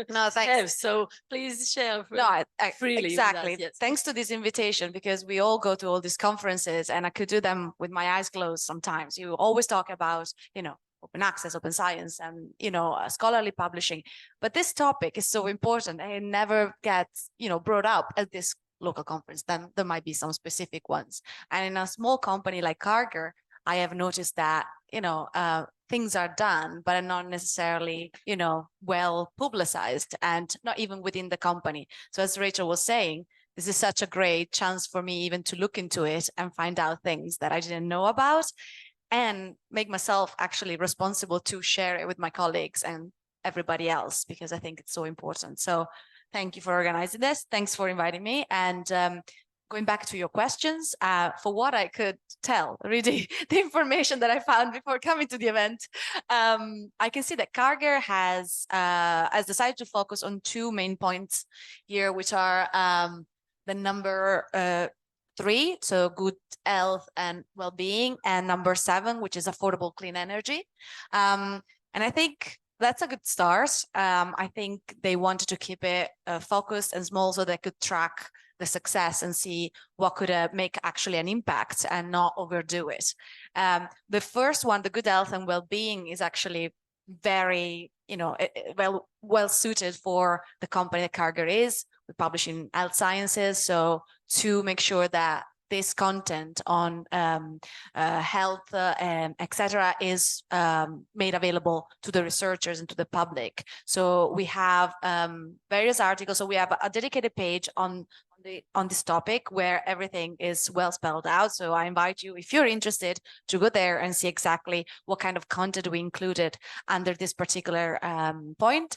[SPEAKER 6] No, thanks.
[SPEAKER 1] So please share
[SPEAKER 6] No,
[SPEAKER 1] freely.
[SPEAKER 6] exactly.
[SPEAKER 1] With us, yes.
[SPEAKER 6] Thanks to this invitation, because we all go to all these conferences, and I could do them with my eyes closed sometimes. You always talk about, you know, open access, open science, and, you know, scholarly publishing. But this topic is so important, and it never gets, you know, brought up at this local conference. Then there might be some specific ones. And in a small company like Karger, I have noticed that, you know, things are done, but are not necessarily, you know, well publicized, and not even within the company. So as Rachel was saying, this is such a great chance for me even to look into it and find out things that I didn't know about, and make myself actually responsible to share it with my colleagues and everybody else, because I think it's so important. So thank you for organizing this. Thanks for inviting me. And going back to your questions, for what I could tell, reading the information that I found before coming to the event, I can see that Karger has decided to focus on 2 main points here, which are the number 3, so good health and well-being, and number 7, which is affordable clean energy. And I think that's a good start. I think they wanted to keep it focused and small, so they could track the success and see what could make actually an impact and not overdo it. The first one, the good health and well-being, is actually very, you know, well suited for the company that Karger is. We publish in health sciences, so to make sure that this content on health, etc., is made available to the researchers and to the public. So we have various articles. So we have a dedicated page on this topic where everything is well spelled out. So I invite you, if you're interested, to go there and see exactly what kind of content we included under this particular point.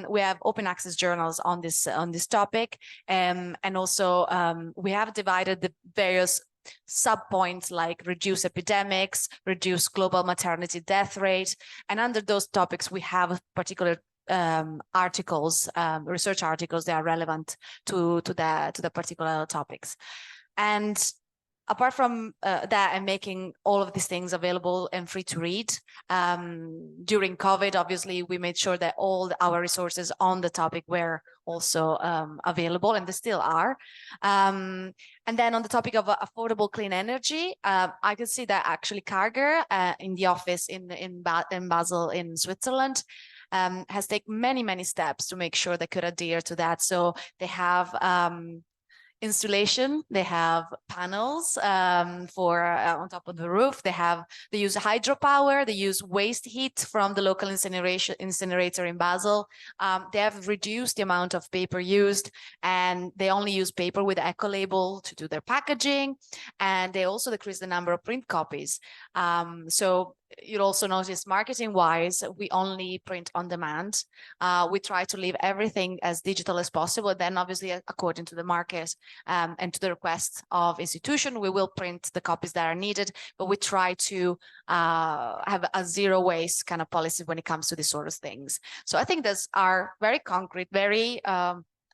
[SPEAKER 6] We have open access journals on this topic, and also we have divided the various sub-points like reduce epidemics, reduce global maternity death rate, and under those topics we have a particular articles, research articles that are relevant to the particular topics. And apart from that, and making all of these things available and free to read, during COVID, obviously, we made sure that all our resources on the topic were also available, and they still are. And then on the topic of affordable clean energy, I can see that actually Karger in the office in Basel in Switzerland has taken many steps to make sure they could adhere to that. So they have installation, they have panels for on top of the roof, they use hydropower, they use waste heat from the local incinerator in Basel. They have reduced the amount of paper used, and they only use paper with eco label to do their packaging, and they also decrease the number of print copies. So you'll also notice marketing wise, we only print on demand. We try to leave everything as digital as possible. Then obviously, according to the market and to the request of institution, we will print the copies that are needed, but we try to have a zero waste kind of policy when it comes to these sort of things. So I think those are very concrete, very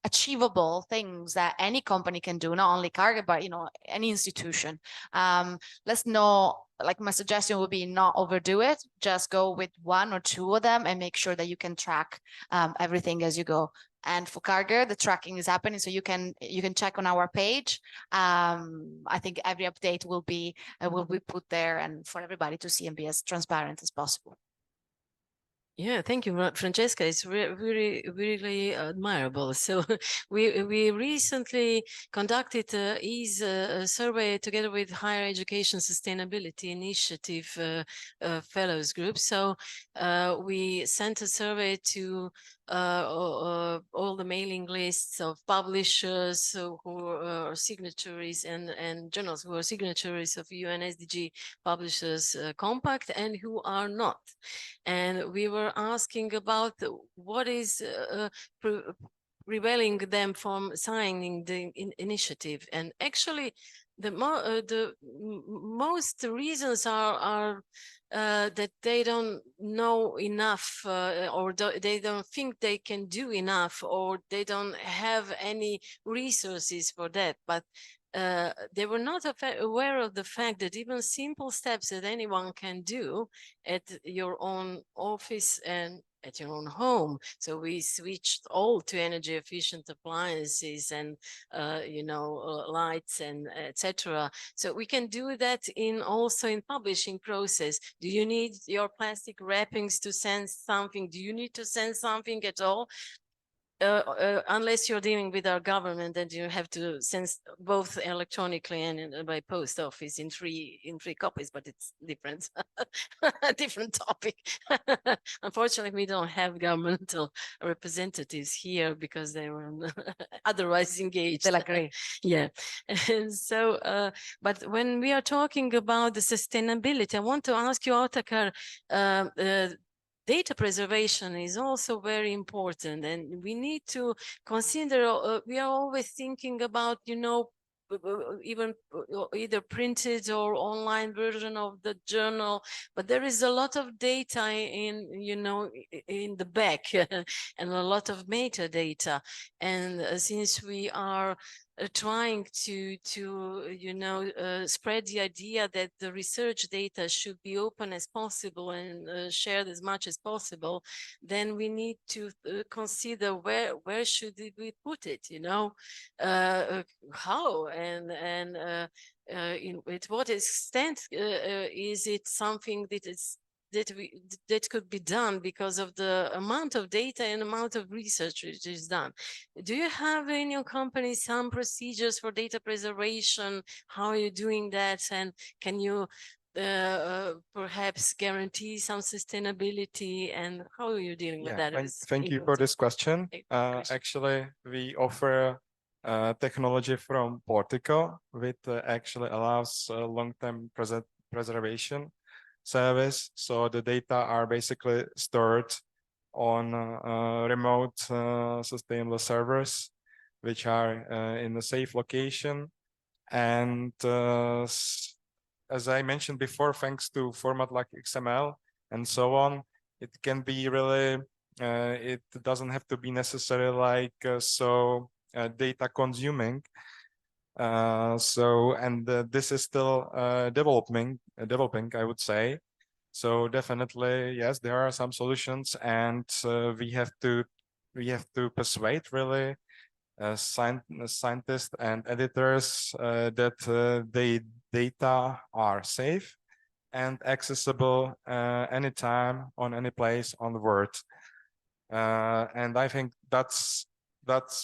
[SPEAKER 6] achievable things that any company can do, not only Karger, but any institution. Let's know, like my suggestion would be not overdo it, just go with one or two of them and make sure that you can track everything as you go. And for Karger, the tracking is happening, so you can check on our page. I think every update will be put there and for everybody to see and be as transparent as possible.
[SPEAKER 1] Yeah, thank you, Francesca. It's really admirable. So we recently conducted a survey together with Higher Education Sustainability Initiative Fellows Group. So we sent a survey to all the mailing lists of publishers who are signatories and journals who are signatories of UN SDG Publishers Compact and who are not. And we were asking about what is prevailing them from signing the initiative. And actually, the most reasons are that they don't know enough or they don't think they can do enough, or they don't have any resources for that. But they were not aware of the fact that even simple steps that anyone can do at your own office and at your own home. So we switched all to energy efficient appliances and lights and etc. So we can do that also in publishing process. Do you need your plastic wrappings to send something? Do you need to send something at all? Unless you're dealing with our government, and you have to send both electronically and by post office in three copies, but it's different, different topic. Unfortunately, we don't have governmental representatives here because they were otherwise engaged.
[SPEAKER 6] They'll agree.
[SPEAKER 1] Yeah. And so, but when we are talking about the sustainability, I want to ask you, Otakar, data preservation is also very important, and we need to consider, we are always thinking about, even either printed or online version of the journal, but there is a lot of data in the back and a lot of metadata. And since we are trying to spread the idea that the research data should be open as possible and shared as much as possible, then we need to consider where should we put it, how and with what extent is it something that could be done because of the amount of data and amount of research which is done. Do you have in your company some procedures for data preservation? How are you doing that? And can you perhaps guarantee some sustainability, and how are you dealing with that?
[SPEAKER 3] Thank you for this question. Actually, we offer technology from Portico, which actually allows long-term preservation service. So the data are basically stored on remote sustainable servers, which are in a safe location. And as I mentioned before, thanks to format like XML and so on, it can be really It doesn't have to be necessarily like so data consuming. This is still developing, I would say. So definitely, yes, there are some solutions, and we have to persuade really scientists and editors that the data are safe and accessible anytime, on any place on the world. And I think that's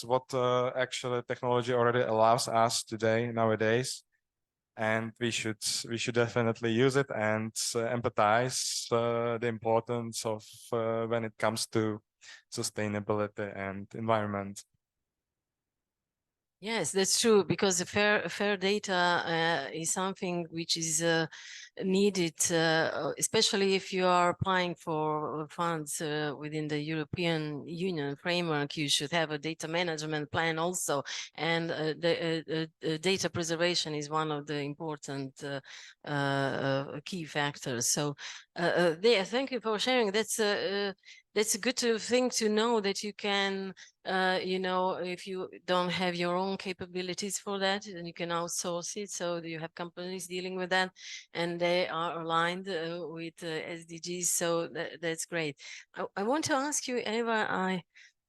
[SPEAKER 3] what actually technology already allows us today, nowadays. And we should definitely use it and empathize the importance of when it comes to sustainability and environment.
[SPEAKER 1] Yes, that's true, because fair data is something which is needed, especially if you are applying for funds within the European Union framework. You should have a data management plan also, and the data preservation is one of the important key factors. So thank you for sharing. That's a good thing to know, that you can you know, if you don't have your own capabilities for that, then you can outsource it. So you have companies dealing with that, and they are aligned with SDGs. So that's great. I want to ask you, Eva,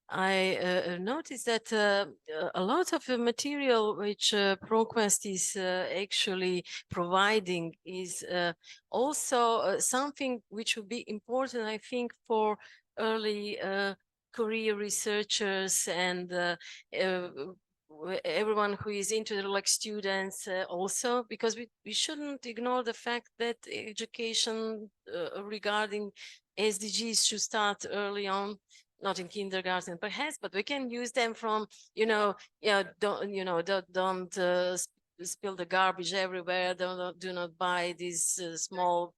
[SPEAKER 1] I noticed that a lot of the material which ProQuest is actually providing is also something which would be important, I think, for early career researchers and everyone who is into it, like students also, because we shouldn't ignore the fact that education regarding SDGs should start early on, not in kindergarten perhaps, but we can use them from, don't spill the garbage everywhere, do not buy these small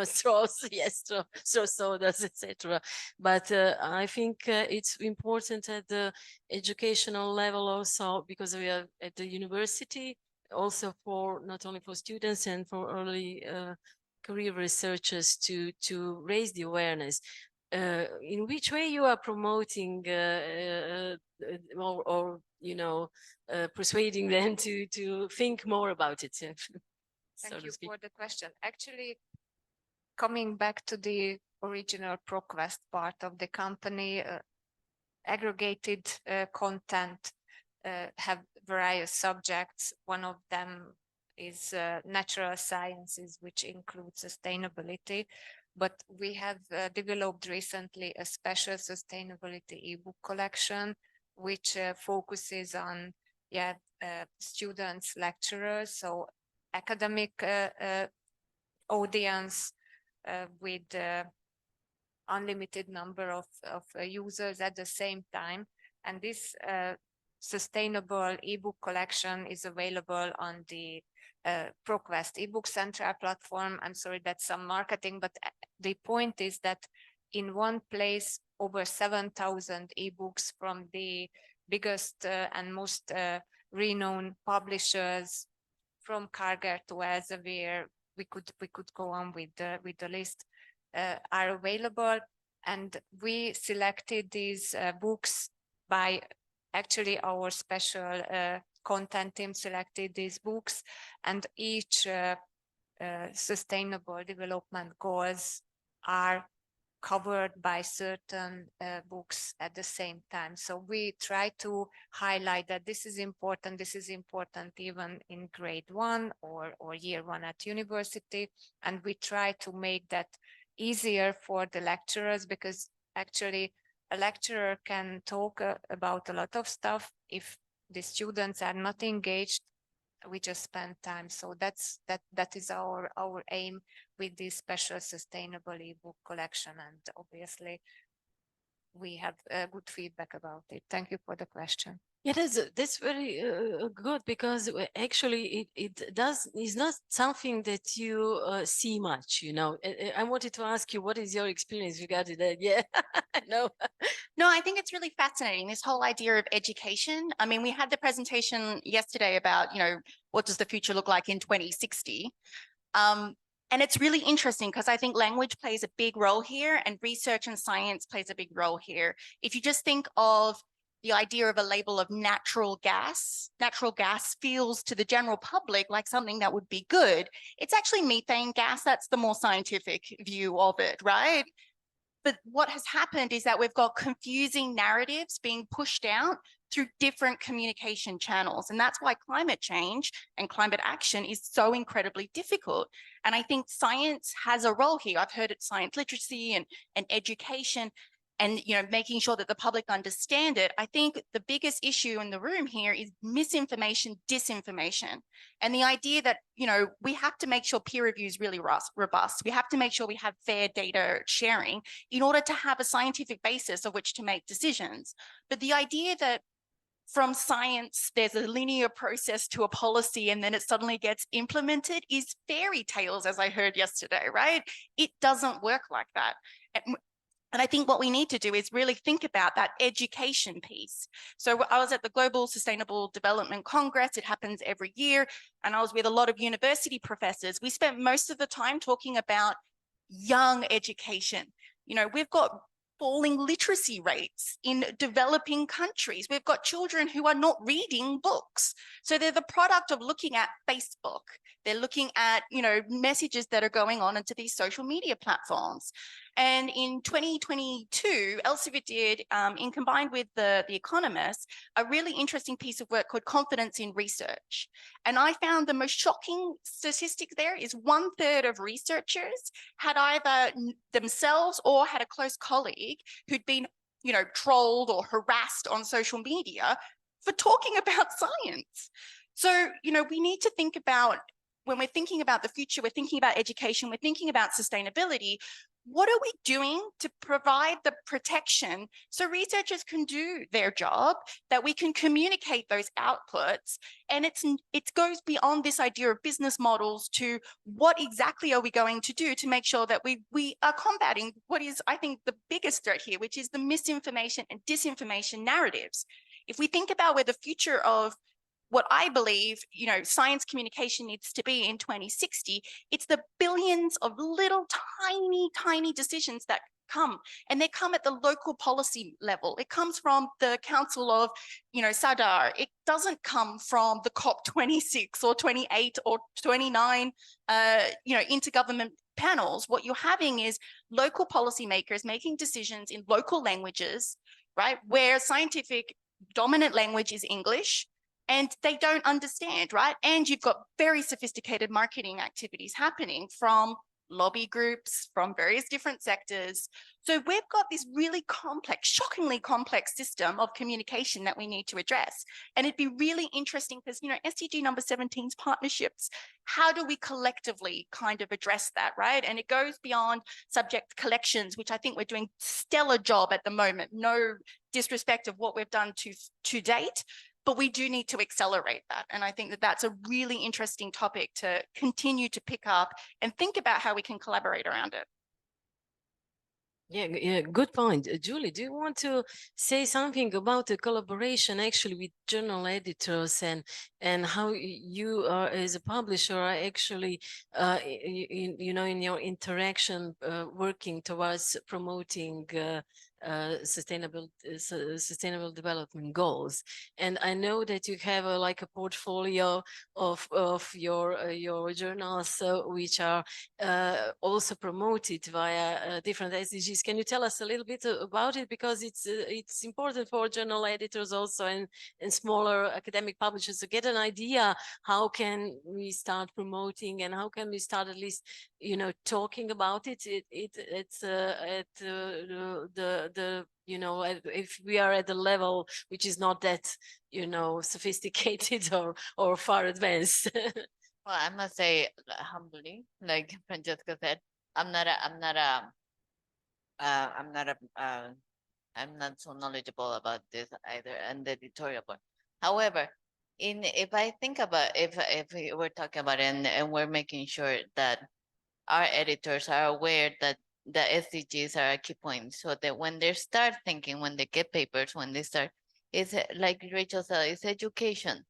[SPEAKER 1] straws, yes, straw sodas, etc. But I think it's important at the educational level also, because we are at the university, also for not only for students and for early career researchers to raise the awareness. In which way you are promoting or persuading them to think more about it?
[SPEAKER 2] Thank you for the question. Actually, coming back to the original ProQuest part of the company, aggregated content have various subjects. One of them is natural sciences, which includes sustainability. But we have developed recently a special sustainability ebook collection, which focuses on students, lecturers, so academic audience with unlimited number of users at the same time. And this sustainable ebook collection is available on the ProQuest ebook central platform. I'm sorry, that's some marketing, but the point is that in one place, over 7,000 ebooks from the biggest and most renowned publishers, from Karger to Elsevier, we could go on with the list, are available. And we selected these books by, actually our special content team selected these books, and each sustainable development goals are covered by certain books at the same time. So we try to highlight that this is important even in grade 1 or year 1 at university. And we try to make that easier for the lecturers, because actually a lecturer can talk about a lot of stuff. If the students are not engaged, we just spend time. So that is our aim with this special sustainable ebook collection, and obviously we have good feedback about it. Thank you for the question.
[SPEAKER 1] Yeah, that's very good, because actually is not something that you see much, I wanted to ask you, what is your experience regarding that? Yeah, no.
[SPEAKER 4] No, I think it's really fascinating, this whole idea of education. I mean, we had the presentation yesterday about, what does the future look like in 2060? And it's really interesting because I think language plays a big role here and research and science plays a big role here. If you just think of the idea of a label of natural gas feels to the general public like something that would be good. It's actually methane gas. That's the more scientific view of it, right? But what has happened is that we've got confusing narratives being pushed out through different communication channels. And that's why climate change and climate action is so incredibly difficult. And I think science has a role here. I've heard it, science literacy and education, and making sure that the public understand it. I think the biggest issue in the room here is misinformation, disinformation, and the idea that we have to make sure peer review is really robust. We have to make sure we have fair data sharing in order to have a scientific basis of which to make decisions. But the idea that from science, there's a linear process to a policy and then it suddenly gets implemented is fairy tales, as I heard yesterday, right? It doesn't work like that. And I think what we need to do is really think about that education piece. So I was at the Global Sustainable Development Congress. It happens every year. And I was with a lot of university professors. We spent most of the time talking about young education. We've got falling literacy rates in developing countries. We've got children who are not reading books. So they're the product of looking at Facebook. They're looking at, messages that are going on into these social media platforms. And in 2022, Elsevier did, in combined with the Economist, a really interesting piece of work called Confidence in Research. And I found the most shocking statistic there is 1/3 of researchers had either themselves or had a close colleague who'd been, trolled or harassed on social media for talking about science. So, we need to think about, when we're thinking about the future, we're thinking about education, we're thinking about sustainability, what are we doing to provide the protection so researchers can do their job, that we can communicate those outputs? And it goes beyond this idea of business models to what exactly are we going to do to make sure that we are combating what is, I think, the biggest threat here, which is the misinformation and disinformation narratives. If we think about where the future of what I believe, science communication needs to be in 2060, it's the billions of little tiny decisions that come, and they come at the local policy level. It comes from the Council of, Sadar. It doesn't come from the COP26 or 28 or 29, intergovernment panels. What you're having is local policymakers making decisions in local languages, right? Where scientific dominant language is English, and they don't understand, right? And you've got very sophisticated marketing activities happening from lobby groups, from various different sectors. So we've got this really complex, shockingly complex system of communication that we need to address. And it'd be really interesting because, SDG number 17's partnerships, how do we collectively kind of address that, right? And it goes beyond subject collections, which I think we're doing stellar job at the moment. No disrespect of what we've done to date, but we do need to accelerate that. And I think that that's a really interesting topic to continue to pick up and think about how we can collaborate around it.
[SPEAKER 1] Yeah, good point. Julie, do you want to say something about the collaboration actually with journal editors and how you are, as a publisher, are actually, in your interaction, working towards promoting sustainable development goals? And I know that you have a portfolio of your journals which are also promoted via different SDGs. Can you tell us a little bit about it, because it's important for journal editors also and smaller academic publishers to get an idea how can we start promoting and how can we start at least talking about it. It's at the if we are at the level which is not that sophisticated or far advanced.
[SPEAKER 5] Well, I must say humbly, like Francesca said, I'm not so knowledgeable about this either, and the editorial board. However, if I think about if we're talking about it and we're making sure that our editors are aware that the SDGs are a key point, so that when they start thinking, when they get papers, when they start, it's like Rachel said, it's education.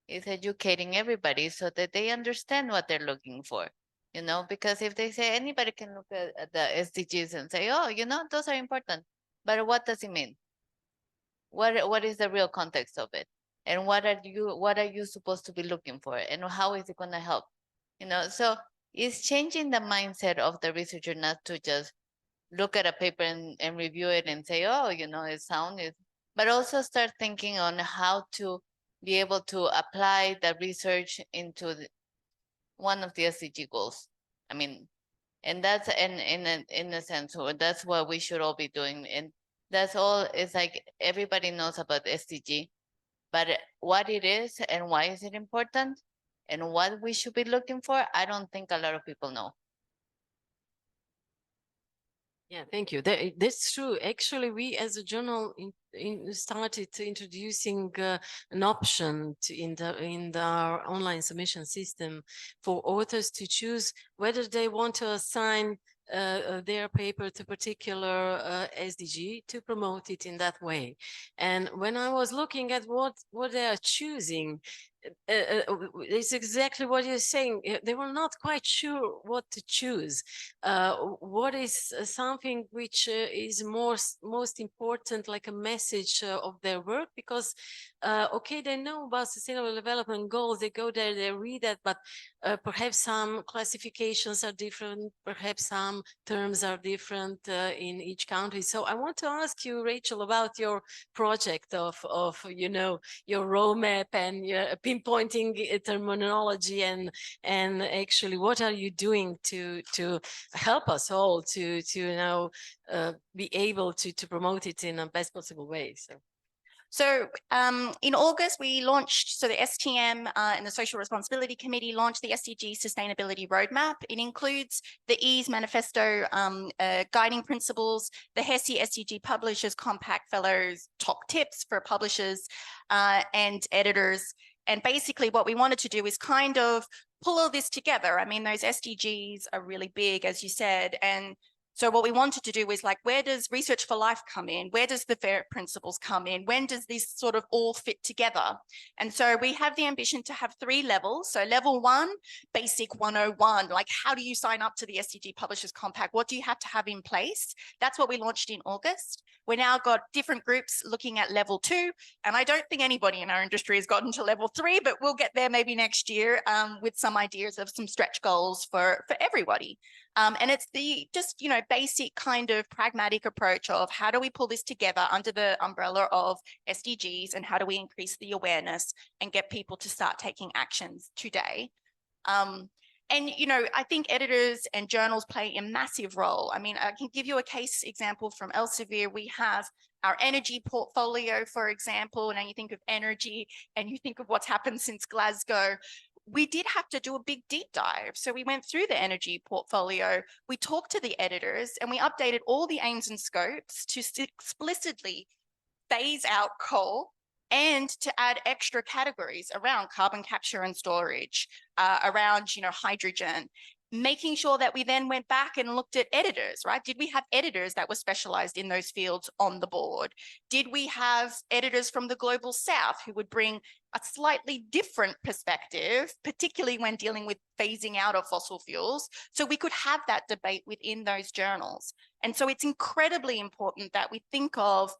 [SPEAKER 5] It's educating everybody so that they understand what they're looking for. you know, because if they say anybody can look at the SDGs and say, oh, you know, those are important, but what does it mean? What is the real context of it? And what are you supposed to be looking for? And how is it going to help? You know, so it's changing the mindset of the researcher, not to just look at a paper and review it and say, oh, you know, it's sound, but also start thinking on how to be able to apply the research into one of the SDG goals. I mean, and that's in a sense, so that's what we should all be doing. And that's all. It's like everybody knows about SDG, but what it is and why is it important and what we should be looking for, I don't think a lot of people know.
[SPEAKER 1] Yeah, thank you. That's true. Actually, we as a journal started introducing an option in our online submission system for authors to choose whether they want to assign their paper to particular SDG to promote it in that way. And when I was looking at what they are choosing, it's exactly what you're saying. They were not quite sure what to choose. What is something which is most important, like a message of their work? Because okay, they know about sustainable development goals. They go there, they read that, but perhaps some classifications are different. Perhaps some terms are different in each country. So I want to ask you, Rachel, about your project of you know, your roadmap and pinpointing terminology and actually what are you doing to help us all to you know be able to promote it in a best possible way.
[SPEAKER 4] So in August, we launched, so the STM and the Social Responsibility Committee launched the SDG Sustainability Roadmap. It includes the EASE Manifesto guiding principles, the HESI SDG Publishers Compact Fellows top tips for publishers and editors. And basically what we wanted to do is kind of pull all this together. I mean, those SDGs are really big, as you said, and so what we wanted to do is like, where does Research for Life come in? Where does the FAIR principles come in? When does this sort of all fit together? And so we have the ambition to have 3 levels. So level 1, basic 101, like how do you sign up to the SDG Publishers Compact? What do you have to have in place? That's what we launched in August. We now got different groups looking at level 2, and I don't think anybody in our industry has gotten to level 3, but we'll get there maybe next year with some ideas of some stretch goals for everybody. And it's the just, you know, basic kind of pragmatic approach of how do we pull this together under the umbrella of SDGs and how do we increase the awareness and get people to start taking actions today. And, you know, I think editors and journals play a massive role. I mean, I can give you a case example from Elsevier. We have our energy portfolio, for example, and then you think of energy and you think of what's happened since Glasgow. We did have to do a big deep dive. So we went through the energy portfolio, we talked to the editors, and we updated all the aims and scopes to explicitly phase out coal and to add extra categories around carbon capture and storage, around, you know, hydrogen, making sure that we then went back and looked at editors, right? Did we have editors that were specialized in those fields on the board? Did we have editors from the Global South who would bring a slightly different perspective, particularly when dealing with phasing out of fossil fuels, so we could have that debate within those journals? And so it's incredibly important that we think of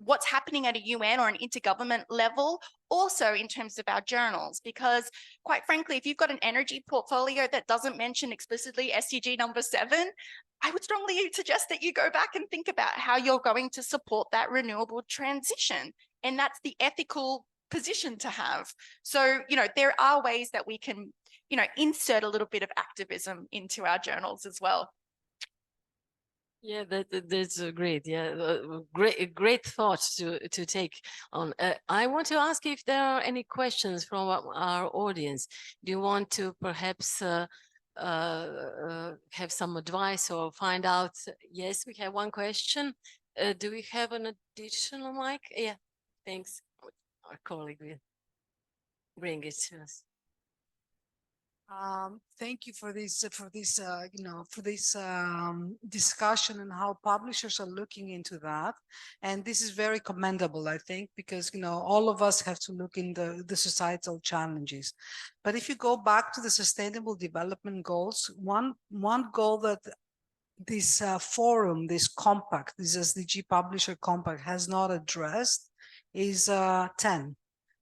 [SPEAKER 4] what's happening at a UN or an intergovernment level, also in terms of our journals, because quite frankly, if you've got an energy portfolio that doesn't mention explicitly SDG number 7, I would strongly suggest that you go back and think about how you're going to support that renewable transition. And that's the ethical position to have. So, you know, there are ways that we can, you know, insert a little bit of activism into our journals as well.
[SPEAKER 1] Yeah, that's great. Yeah, great thoughts to take on. I want to ask if there are any questions from our audience. Do you want to perhaps have some advice or find out? Yes, we have one question. Do we have an additional mic? Yeah, thanks. Our colleague will bring it to us.
[SPEAKER 7] Thank you for this discussion and how publishers are looking into that. And this is very commendable, I think, because all of us have to look in the societal challenges. But if you go back to the Sustainable Development Goals, one goal that this forum, this compact, this SDG Publisher Compact has not addressed is 10,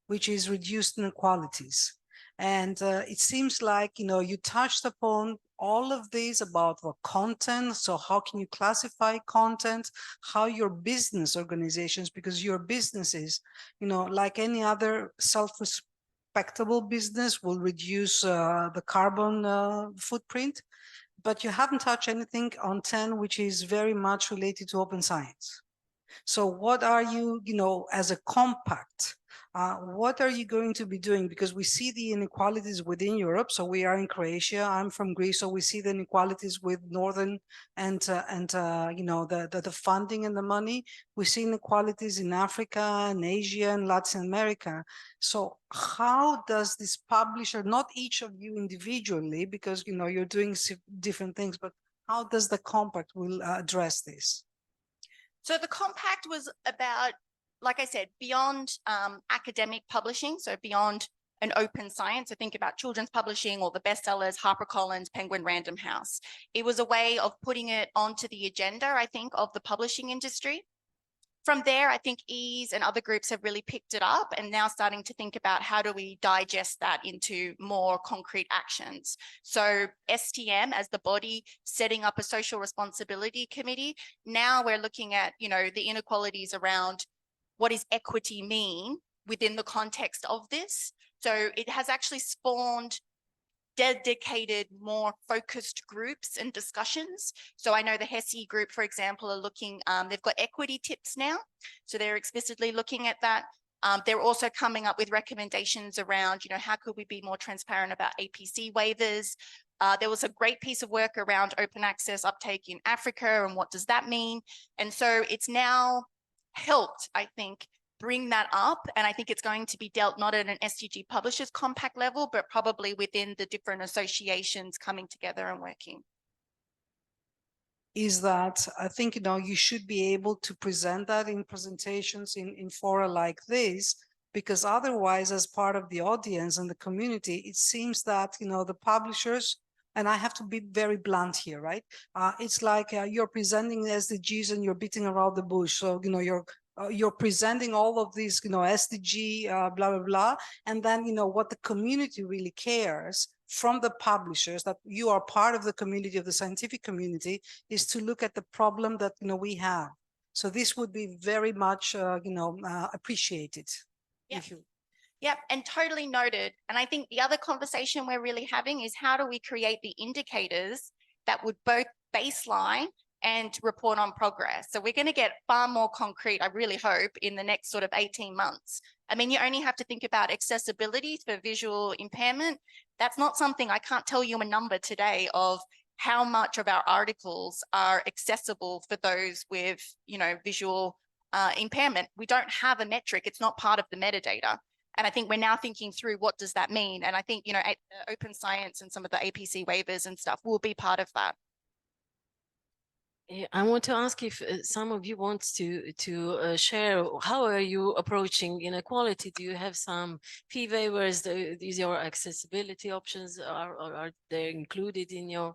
[SPEAKER 7] which is reduced inequalities. And it seems like, you touched upon all of these about the content. So how can you classify content, how your business organizations, because your businesses, like any other self-respectable business, will reduce the carbon footprint. But you haven't touched anything on 10, which is very much related to open science. So what are you, as a compact, what are you going to be doing? Because we see the inequalities within Europe. So we are in Croatia. I'm from Greece. So we see the inequalities with Northern and the funding and the money. We see inequalities in Africa and Asia and Latin America. So how does this publisher, not each of you individually, because, you're doing different things, but how does the compact will address this?
[SPEAKER 4] So the compact was about, like I said, beyond academic publishing, so beyond an open science. So think about children's publishing or the bestsellers, HarperCollins, Penguin, Random House. It was a way of putting it onto the agenda, I think, of the publishing industry. From there, I think EASE and other groups have really picked it up and now starting to think about how do we digest that into more concrete actions. So STM as the body setting up a social responsibility committee. Now we're looking at, the inequalities around what does equity mean within the context of this. So it has actually spawned dedicated, more focused groups and discussions. So I know the HESI group, for example, are looking, they've got equity tips now. So they're explicitly looking at that. They're also coming up with recommendations around, how could we be more transparent about APC waivers? There was a great piece of work around open access uptake in Africa and what does that mean? And so it's now helped, I think, bring that up. And I think it's going to be dealt not at an SDG Publishers Compact level, but probably within the different associations coming together and working.
[SPEAKER 7] Is that I think, you should be able to present that in presentations in fora like this, because otherwise, as part of the audience and the community, it seems that, the publishers, and I have to be very blunt here, right? It's like you're presenting SDGs and you're beating around the bush. So, you're presenting all of these, SDG, blah, blah, blah. And then, what the community really cares from the publishers, that you are part of the community, of the scientific community, is to look at the problem that, we have. So this would be very much, appreciated.
[SPEAKER 4] Yeah.
[SPEAKER 7] If you...
[SPEAKER 4] Yep, and totally noted. And I think the other conversation we're really having is how do we create the indicators that would both baseline and report on progress. So we're going to get far more concrete, I really hope, in the next sort of 18 months. I mean, you only have to think about accessibility for visual impairment. That's not something, I can't tell you a number today of how much of our articles are accessible for those with, visual impairment. We don't have a metric. It's not part of the metadata. And I think we're now thinking through what does that mean? And I think, open science and some of the APC waivers and stuff will be part of that.
[SPEAKER 1] I want to ask if some of you want to share, how are you approaching inequality? Do you have some fee waivers? Is your accessibility options, are they included in your?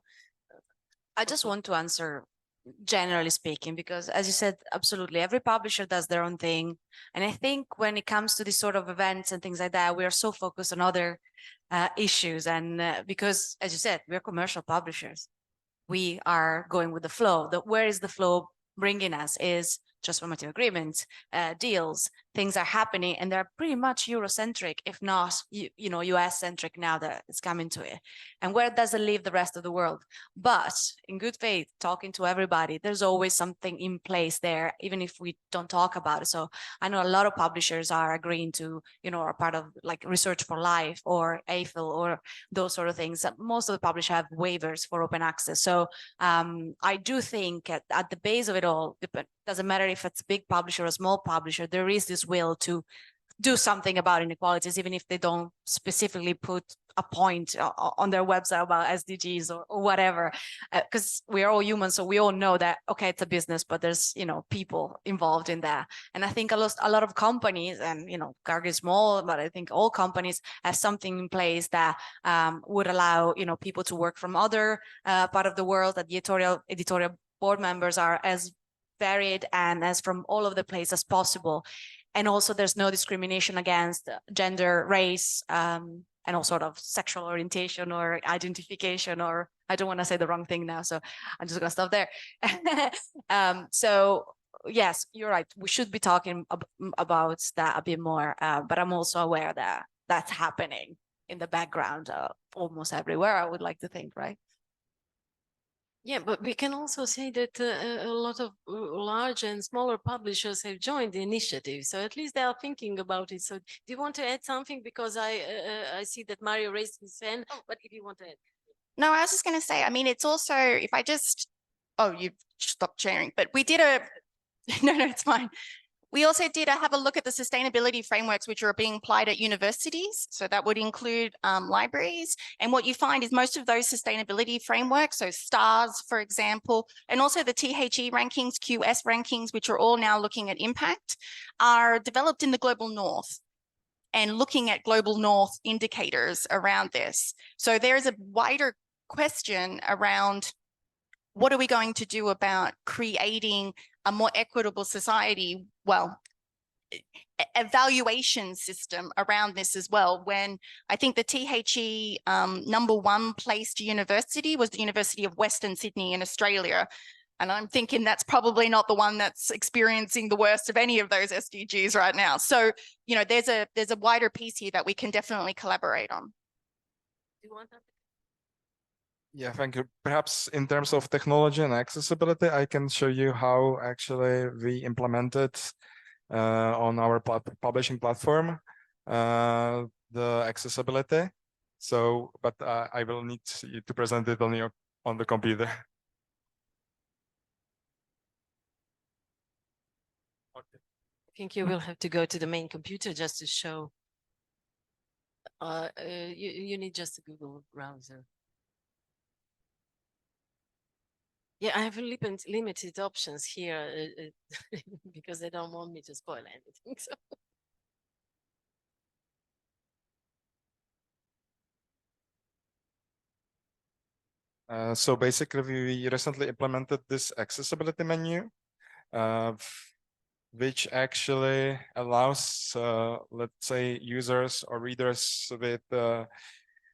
[SPEAKER 6] I just want to answer generally speaking, because as you said, absolutely, every publisher does their own thing. And I think when it comes to these sort of events and things like that, we are so focused on other issues. And because, as you said, we're commercial publishers. We are going with the flow. Where is the flow bringing us is transformative agreements, deals, things are happening, and they're pretty much Eurocentric, if not, US-centric now that it's coming to it. And where does it leave the rest of the world? But in good faith, talking to everybody, there's always something in place there, even if we don't talk about it. So I know a lot of publishers are agreeing to, are part of like Research for Life or AFIL or those sort of things. Most of the publishers have waivers for open access. So I do think at the base of it all, doesn't matter if it's a big publisher or a small publisher, there is this will to do something about inequalities, even if they don't specifically put a point on their website about SDGs or whatever, because we're all humans, so we all know that, okay, it's a business, but there's, you know, people involved in that. And I think a lot of companies, and, you know, Karger is small, but I think all companies have something in place that would allow, you know, people to work from other part of the world, that the editorial board members are as varied and as from all over the place as possible. And also there's no discrimination against gender, race, and all sort of sexual orientation or identification, or I don't want to say the wrong thing now, so I'm just gonna stop there. So yes, you're right. We should be talking about that a bit more, but I'm also aware that that's happening in the background almost everywhere, I would like to think, right?
[SPEAKER 1] Yeah, but we can also say that a lot of large and smaller publishers have joined the initiative, so at least they are thinking about it. So do you want to add something? Because I see that Mario raised his hand, but if you want to add.
[SPEAKER 4] No, I was just going to say, I mean, it's also, if I just, oh, you stopped sharing, but we did a, no, it's fine. We also did have a look at the sustainability frameworks which are being applied at universities. So that would include libraries. And what you find is most of those sustainability frameworks, so STARS, for example, and also the THE rankings, QS rankings, which are all now looking at impact, are developed in the global north and looking at global north indicators around this. So there is a wider question around what are we going to do about creating a more equitable society? Well, evaluation system around this as well, when I think the THE #1 placed university was the University of Western Sydney in Australia. And I'm thinking that's probably not the one that's experiencing the worst of any of those SDGs right now. So, you know, there's a wider piece here that we can definitely collaborate on.
[SPEAKER 1] Do you want that?
[SPEAKER 3] Yeah, thank you. Perhaps in terms of technology and accessibility, I can show you how actually we implemented on our publishing platform the accessibility. So, but I will need you to present it on the computer. Okay.
[SPEAKER 1] I think you will have to go to the main computer just to show. You need just a Google browser. Yeah, I have limited options here because they don't want me to spoil anything. So.
[SPEAKER 3] So basically, we recently implemented this accessibility menu, which actually allows, let's say, users or readers with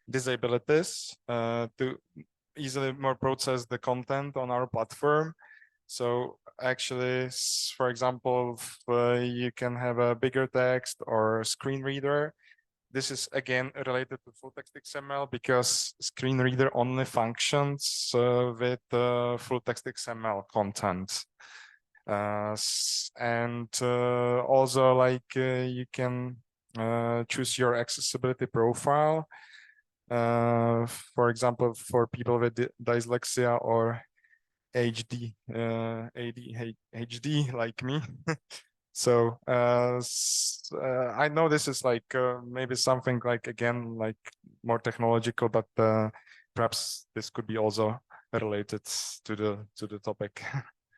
[SPEAKER 3] disabilities to easily more process the content on our platform. So actually, for example, you can have a bigger text or screen reader. This is again related to full text XML because screen reader only functions with full text XML content. And also, like, you can choose your accessibility profile. For example, for people with dyslexia or ADHD like me. So I know this is like maybe something like, again, like more technological, but perhaps this could be also related to the topic.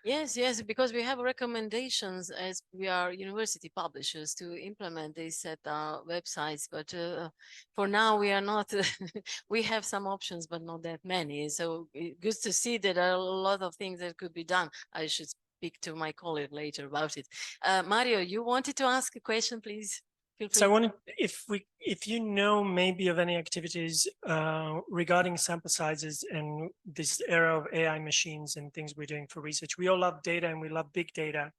[SPEAKER 1] Yes, yes, because we have recommendations as we are university publishers to implement this at our websites, but for now we are not, we have some options, but not that many. So good to see that there are a lot of things that could be done. I should speak to my colleague later about it. Mario, you wanted to ask a question, please? Feel free.
[SPEAKER 8] So I wanted, if you know maybe of any activities regarding sample sizes and this era of AI machines and things we're doing for research. We all love data and we love big data,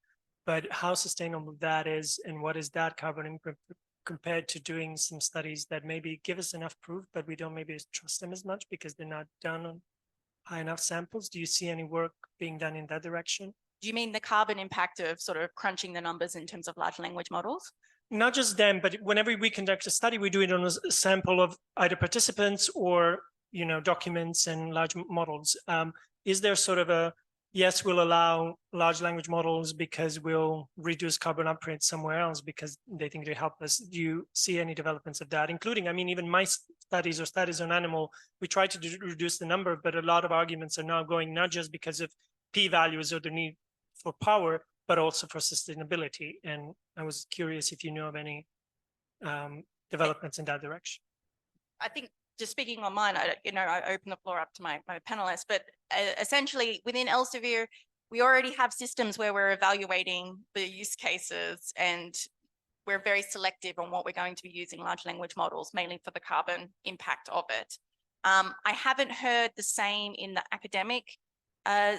[SPEAKER 8] but how sustainable that is and what is that carbon impact compared to doing some studies that maybe give us enough proof, but we don't maybe trust them as much because they're not done on high enough samples. Do you see any work being done in that direction?
[SPEAKER 4] Do you mean the carbon impact of sort of crunching the numbers in terms of large language models?
[SPEAKER 8] Not just them, but whenever we conduct a study, we do it on a sample of either participants or, you know, documents and large models. Is there sort of a yes, we'll allow large language models because we'll reduce carbon footprint somewhere else because they think they help us. Do you see any developments of that, including, I mean, even my studies or studies on animal, we try to reduce the number, but a lot of arguments are now going not just because of p-values or the need for power, but also for sustainability. And I was curious if you know of any developments in that direction.
[SPEAKER 4] I think just speaking on mine, I open the floor up to my panelists, but essentially within Elsevier, we already have systems where we're evaluating the use cases, and we're very selective on what we're going to be using large language models, mainly for the carbon impact of it. I haven't heard the same in the academic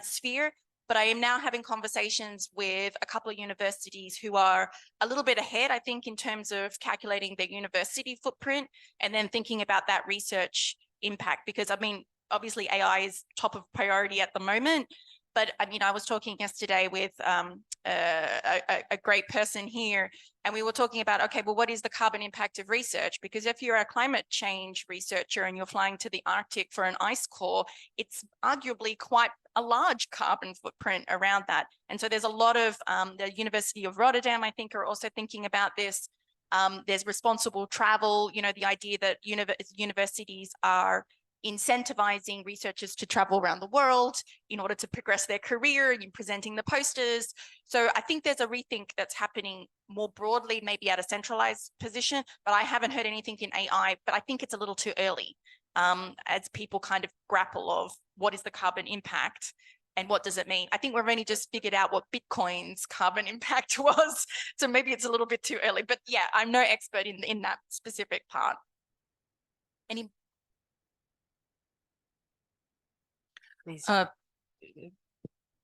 [SPEAKER 4] sphere, but I am now having conversations with a couple of universities who are a little bit ahead, I think, in terms of calculating their university footprint and then thinking about that research impact. Because I mean, obviously AI is top of priority at the moment, but I mean, I was talking yesterday with a great person here, and we were talking about, okay, well, what is the carbon impact of research? Because if you're a climate change researcher and you're flying to the Arctic for an ice core, it's arguably quite a large carbon footprint around that. And so there's a lot of, the University of Rotterdam, I think, are also thinking about this. There's responsible travel, you know, the idea that universities are incentivizing researchers to travel around the world in order to progress their career and presenting the posters. So I think there's a rethink that's happening more broadly, maybe at a centralized position, but I haven't heard anything in AI, but I think it's a little too early as people kind of grapple of what is the carbon impact and what does it mean? I think we've only just figured out what Bitcoin's carbon impact was. So maybe it's a little bit too early, but yeah, I'm no expert in that specific part. Any? Please.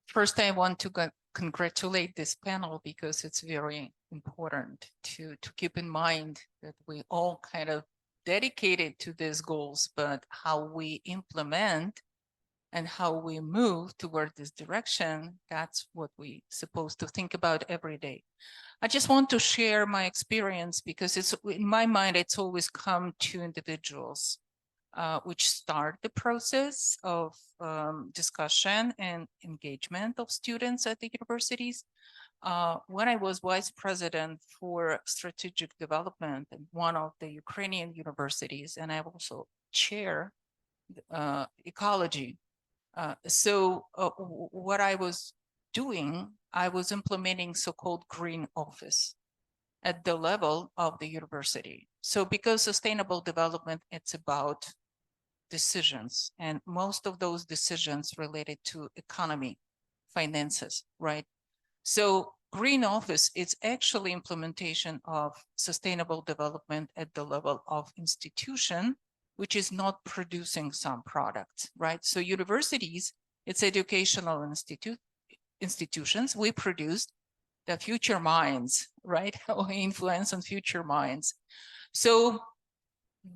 [SPEAKER 9] First, I want to congratulate this panel because it's very important to keep in mind that we all kind of dedicated to these goals, but how we implement and how we move toward this direction, that's what we're supposed to think about every day. I just want to share my experience because it's, in my mind, it's always come to individuals which start the process of discussion and engagement of students at the universities. When I was vice president for strategic development in one of the Ukrainian universities, and I also chair ecology. What I was doing, I was implementing so-called green office at the level of the university. So because sustainable development, it's about decisions, and most of those decisions related to economy, finances, right? So green office is actually implementation of sustainable development at the level of institution, which is not producing some product, right? So universities, it's educational institutions, we produced the future minds, right? Or influence on future minds. So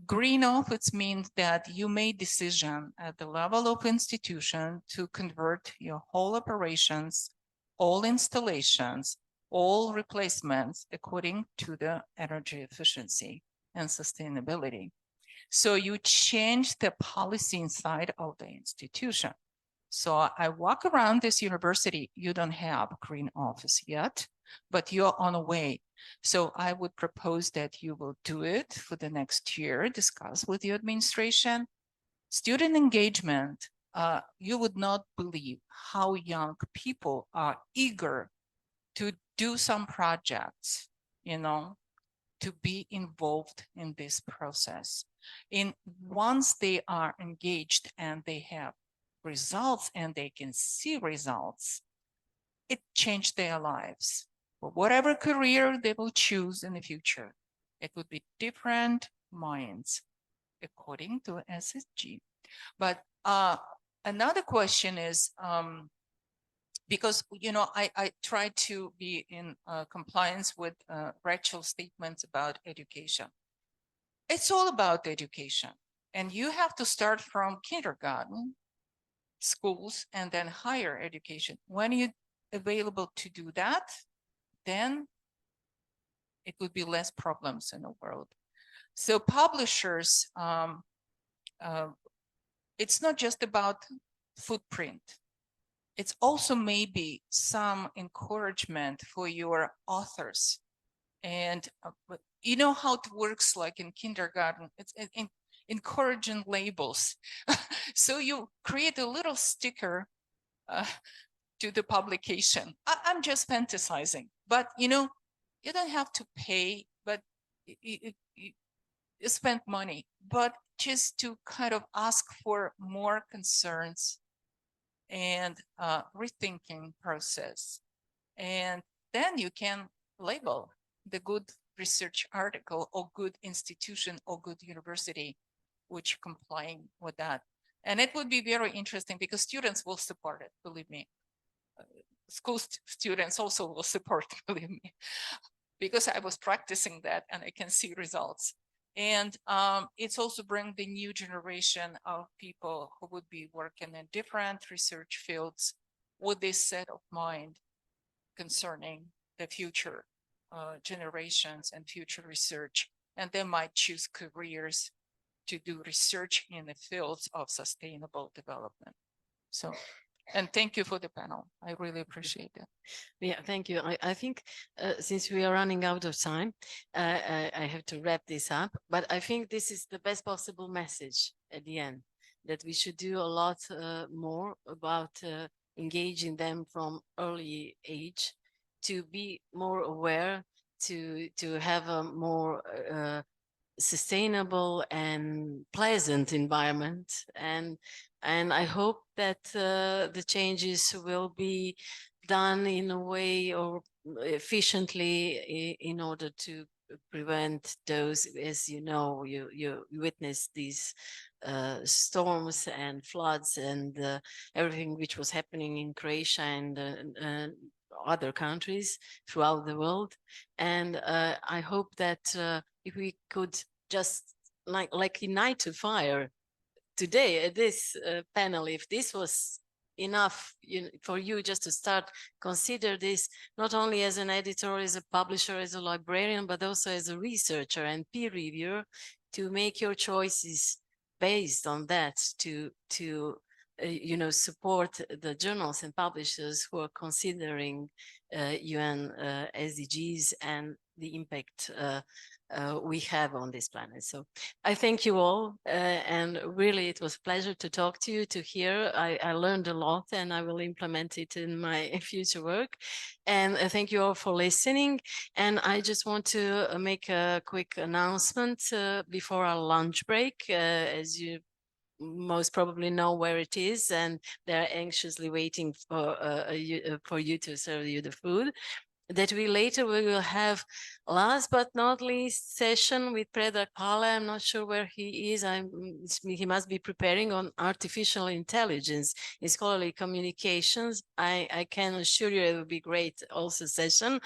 [SPEAKER 9] green office means that you made decision at the level of institution to convert your whole operations, all installations, all replacements according to the energy efficiency and sustainability. So you change the policy inside of the institution. So I walk around this university, you don't have a green office yet, but you're on the way. So I would propose that you will do it for the next year, discuss with your administration. Student engagement, you would not believe how young people are eager to do some projects, you know, to be involved in this process. Once they are engaged and they have results and they can see results, it changed their lives. For whatever career they will choose in the future, it would be different minds according to SSG. But another question is, because, you know, I try to be in compliance with Rachel's statements about education. It's all about education. And you have to start from kindergarten, schools, and then higher education. When you're available to do that, then it would be less problems in the world. So publishers, it's not just about footprint. it's also maybe some encouragement for your authors. And you know how it works like in kindergarten, it's encouraging labels. So you create a little sticker to the publication. I'm just fantasizing, but you know, you don't have to pay, but you spend money, but just to kind of ask for more concerns and rethinking process. And then you can label the good research article or good institution or good university, which complying with that. And it would be very interesting because students will support it, believe me. School students also will support, believe me, because I was practicing that and I can see results. And it's also bring the new generation of people who would be working in different research fields with this set of mind concerning the future generations and future research. And they might choose careers to do research in the fields of sustainable development. So, and thank you for the panel. I really appreciate it.
[SPEAKER 1] Yeah, thank you. I think since we are running out of time, I have to wrap this up. But I think this is the best possible message at the end, that we should do a lot more about engaging them from early age, to be more aware, to have a more sustainable and pleasant environment. And I hope that the changes will be done in a way or efficiently in order to prevent those, as you know, you witnessed these storms and floods and everything which was happening in Croatia and other countries throughout the world. And I hope that if we could just like ignite a fire today at this panel, if this was enough for you just to start, consider this not only as an editor, as a publisher, as a librarian, but also as a researcher and peer reviewer, to make your choices based on that, to support the journals and publishers who are considering UN SDGs and the impact we have on this planet. So I thank you all, and really it was a pleasure to talk to you, to hear. I learned a lot and I will implement it in my future work. And thank you all for listening. And I just want to make a quick announcement before our lunch break. As you most probably know where it is, and they're anxiously waiting for you to serve you the food. That we will have, last but not least, session with Petr. I'm not sure where he is. He must be preparing on artificial intelligence in scholarly communications. I can assure you it will be great also session.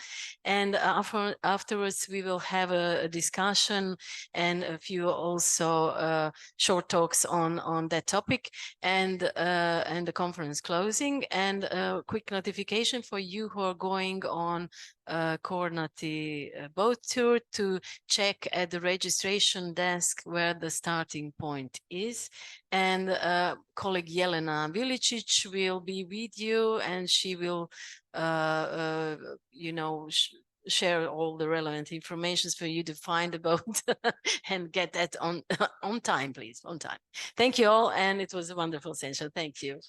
[SPEAKER 1] And afterwards we will have a discussion and a few also short talks on that topic, and the conference closing. And a quick notification for you who are going on Kornati boat tour, to check at the registration desk where the starting point is. And colleague Jelena Vilicic will be with you, and she will share all the relevant information for you to find the boat and get that on time, please, on time. Thank you all, and it was a wonderful session. Thank you.